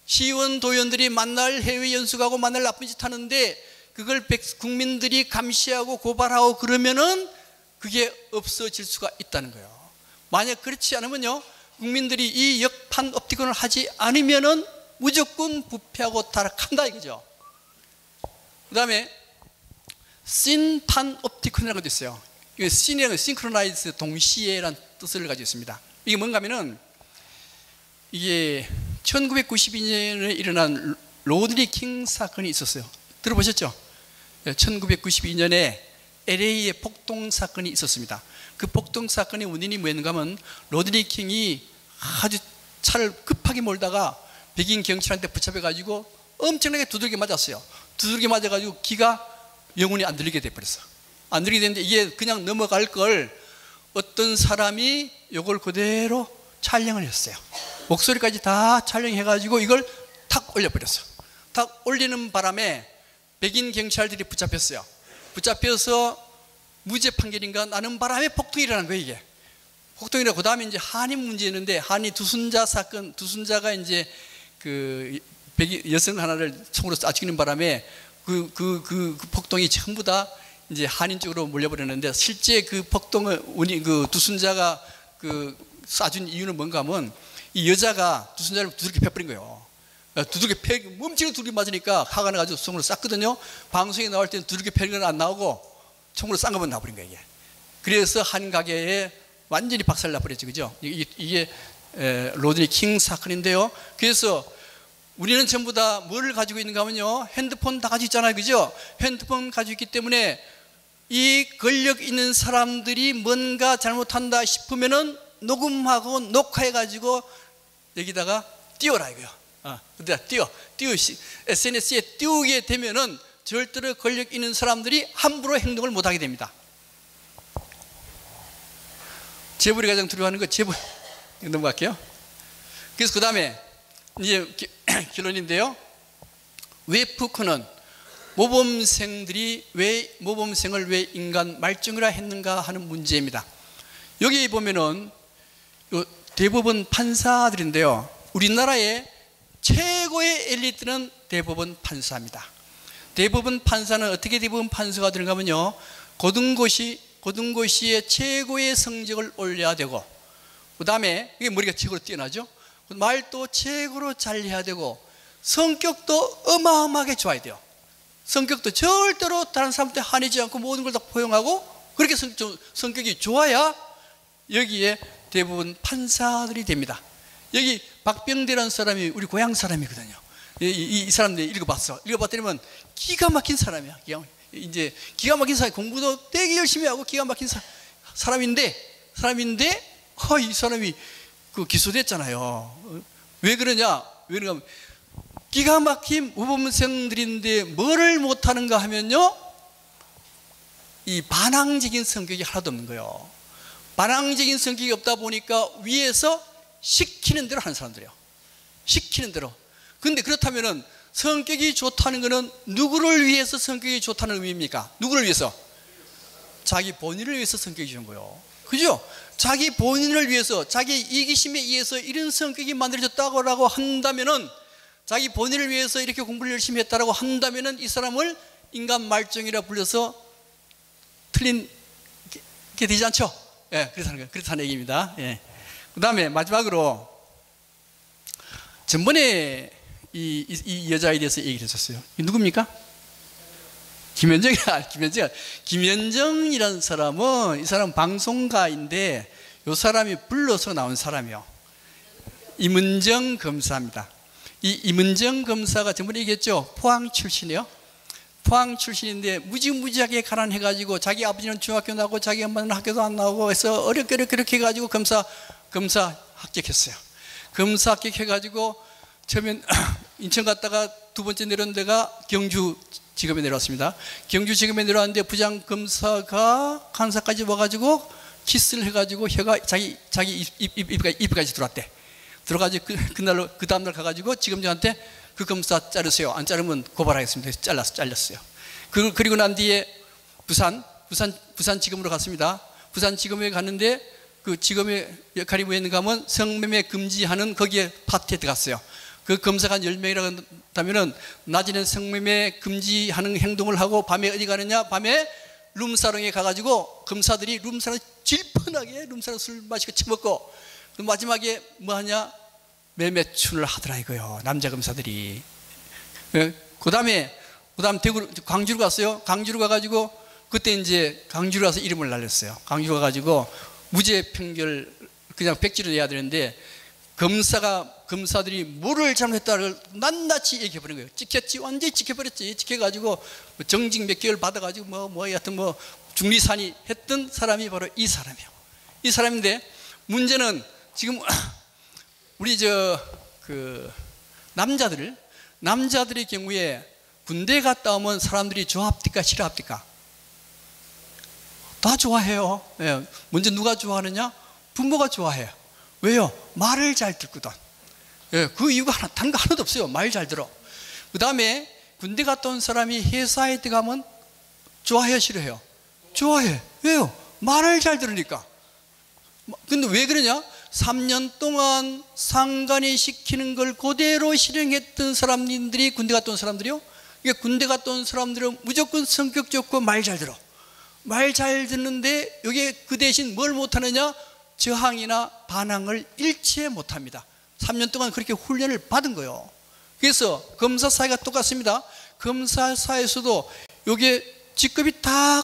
시의원, 도의원들이 만날 해외 연수가고 만날 나쁜 짓 하는데 그걸 국민들이 감시하고 고발하고 그러면은 그게 없어질 수가 있다는 거예요. 만약 그렇지 않으면요, 국민들이 이 역판옵티콘을 하지 않으면은 무조건 부패하고 타락한다 이거죠. 그 다음에 신판옵티콘이라는 것도 있어요. 신이라는 싱크로나이즈 동시에라는 뜻을 가지고 있습니다. 이게 뭔가 하면은 이게 1992년에 일어난 로드니 킹 사건이 있었어요. 들어보셨죠? 1992년에 LA에 폭동 사건이 있었습니다. 그 폭동 사건의 원인이 뭐였는가 하면 로드니 킹이 아주 차를 급하게 몰다가 백인 경찰한테 붙잡혀가지고 엄청나게 두들겨 맞았어요. 두들겨 맞아가지고 기가 영혼이 안 들리게 돼버렸어. 안 들리게 됐는데 이게 그냥 넘어갈 걸 어떤 사람이 이걸 그대로 촬영을 했어요. 목소리까지 다 촬영해가지고 이걸 탁 올려버렸어. 탁 올리는 바람에 백인 경찰들이 붙잡혔어요. 붙잡혀서 무죄 판결인가 나는 바람에 폭동이 일어난 거예요. 이게 폭동이라 그 다음에 이제 한인 문제였는데 한인 두순자 사건, 두순자가 이제 그 백인 여성 하나를 총으로 쏴 죽이는 바람에 그 폭동이 전부 다 이제 한인 쪽으로 몰려버렸는데 실제 그 폭동을 그 두순자가 그 쏴준 이유는 뭔가 하면 이 여자가 두순자를 두들겨 패버린 거예요. 멈추게 두들겨 맞으니까 화가 나가지고 총으로 쐈거든요. 방송에 나올 때는 두들겨 패는 건 안 나오고 총으로 싼 것만 나버린 거예요. 이게. 그래서 한 가게에 완전히 박살 나버렸죠. 그죠? 이게 로드니 킹 사건인데요. 그래서 우리는 전부 다 뭐를 가지고 있는가 하면요, 핸드폰 다 가지고 있잖아요. 그죠? 핸드폰 가지고 있기 때문에 이 권력 있는 사람들이 뭔가 잘못한다 싶으면은 녹음하고 녹화해가지고 여기다가 띄워라 이거요. 근데 SNS에 띄우게 되면은 절대로 권력 있는 사람들이 함부로 행동을 못하게 됩니다. 재벌이 가장 두려워하는 거 재벌. 넘어갈게요. 그래서 그 다음에 이제 결론인데요. 왜 푸크는 모범생을 왜 인간 말종이라 했는가 하는 문제입니다. 여기 보면은 대법원 판사들인데요. 우리나라의 최고의 엘리트는 대법원 판사입니다. 대법원 판사는 어떻게 대법원 판사가 되는가 하면요, 고등고시의 최고의 성적을 올려야 되고, 그 다음에 이게 머리가 최고로 뛰어나죠. 말도 최고로 잘해야 되고, 성격도 어마어마하게 좋아야 돼요. 성격도 절대로 다른 사람한테 화내지 않고 모든 걸 다 포용하고, 그렇게 성격이 좋아야 여기에 대부분 판사들이 됩니다. 여기 박병대라는 사람이 우리 고향 사람이거든요. 이 사람들 읽어봤더니만 기가 막힌 사람이야. 이제 기가 막힌 사람, 공부도 되게 열심히 하고 기가 막힌 사람인데 이 사람이 그 기소됐잖아요. 왜 그러냐? 기가 막힌 모범생들인데 뭐를 못하는가 하면요, 이 반항적인 성격이 하나도 없는 거예요. 반항적인 성격이 없다 보니까 위에서 시키는 대로 하는 사람들이에요. 시키는 대로. 근데 그렇다면은 성격이 좋다는 것은 누구를 위해서 성격이 좋다는 의미입니까? 누구를 위해서? 자기 본인을 위해서 성격이 좋은 거예요. 그죠? 자기 본인을 위해서, 자기 이기심에 의해서 이런 성격이 만들어졌다고 한다면은, 자기 본인을 위해서 이렇게 공부를 열심히 했다고 한다면은 이 사람을 인간 말종이라 불려서 틀린 게 되지 않죠? 예, 그렇다는 얘기입니다. 예. 그 다음에 마지막으로 전번에 이 여자에 대해서 얘기를 했었어요. 누굽니까? 김현정이라는 사람은, 이 사람 방송가인데 이 사람이 불러서 나온 사람이요. 임은정 검사입니다. 이 임은정 검사가 전번에 얘기했죠. 포항 출신이요. 포항 출신인데 무지무지하게 가난해가지고 자기 아버지는 중학교 나오고 자기 엄마는 학교도 안 나오고 해서 어렵게 해가지고 검사 합격했어요. 검사 합격해가지고 처음엔 인천 갔다가 두 번째 내려온 데가 경주 지검에 내려왔습니다. 경주 지검에 내려왔는데 부장 검사가 간사까지 와가지고 키스를 해가지고 혀가 자기 입까지 들어왔대. 들어가지고 그 다음날 가가지고 지검장한테 그 검사 자르세요. 안 자르면 고발하겠습니다. 그래서 잘렸어요. 그리고 난 뒤에 부산 지검으로 갔습니다. 부산 지검에 갔는데 그 지검의 역할이 뭐였는가 하면 성매매 금지하는 거기에 파트에 들어갔어요. 그 검사가 10명이라고 한다면은 낮에는 성매매 금지하는 행동을 하고 밤에 어디 가느냐? 밤에 룸사롱에 가가지고 검사들이 룸사롱 질펀하게 룸사롱 술 마시고 처먹고 마지막에 뭐 하냐? 매매춘을 하더라 이거요. 남자 검사들이. 그 다음에 대구 광주로 갔어요. 광주로 가가지고 그때 이제 광주로 가서 이름을 날렸어요. 광주로 가가지고 무죄 판결 그냥 백지를 내야 되는데 검사들이 뭐를 잘못했다를 낱낱이 얘기해버린 거예요. 찍혔지, 완전히 찍혀버렸지. 찍혀가지고 정직 몇 개월 받아가지고 하여튼 중리산이 했던 사람이 바로 이 사람이에요. 이 사람인데 문제는 지금 우리 남자들의 경우에 군대 갔다 오면 사람들이 좋아합니까? 싫어합니까? 다 좋아해요. 예. 먼저 누가 좋아하느냐? 부모가 좋아해요. 왜요? 말을 잘 듣거든. 예. 그 이유가 다른 거 하나도 없어요. 말 잘 들어. 그 다음에 군대 갔다 온 사람이 회사에 들어가면 좋아해요? 싫어해요? 좋아해. 왜요? 말을 잘 들으니까. 근데 왜 그러냐? 3년 동안 상관이 시키는 걸 그대로 실행했던 사람들이 군대 갔다 온 사람들이요. 이게 군대 갔다 온 사람들은 무조건 성격 좋고 말 잘 들어. 말 잘 듣는데 여기에 그 대신 뭘 못하느냐? 저항이나 반항을 일체 못합니다. 3년 동안 그렇게 훈련을 받은 거예요. 그래서 검사 사회가 똑같습니다. 검사 사회에서도 여기에 직급이 다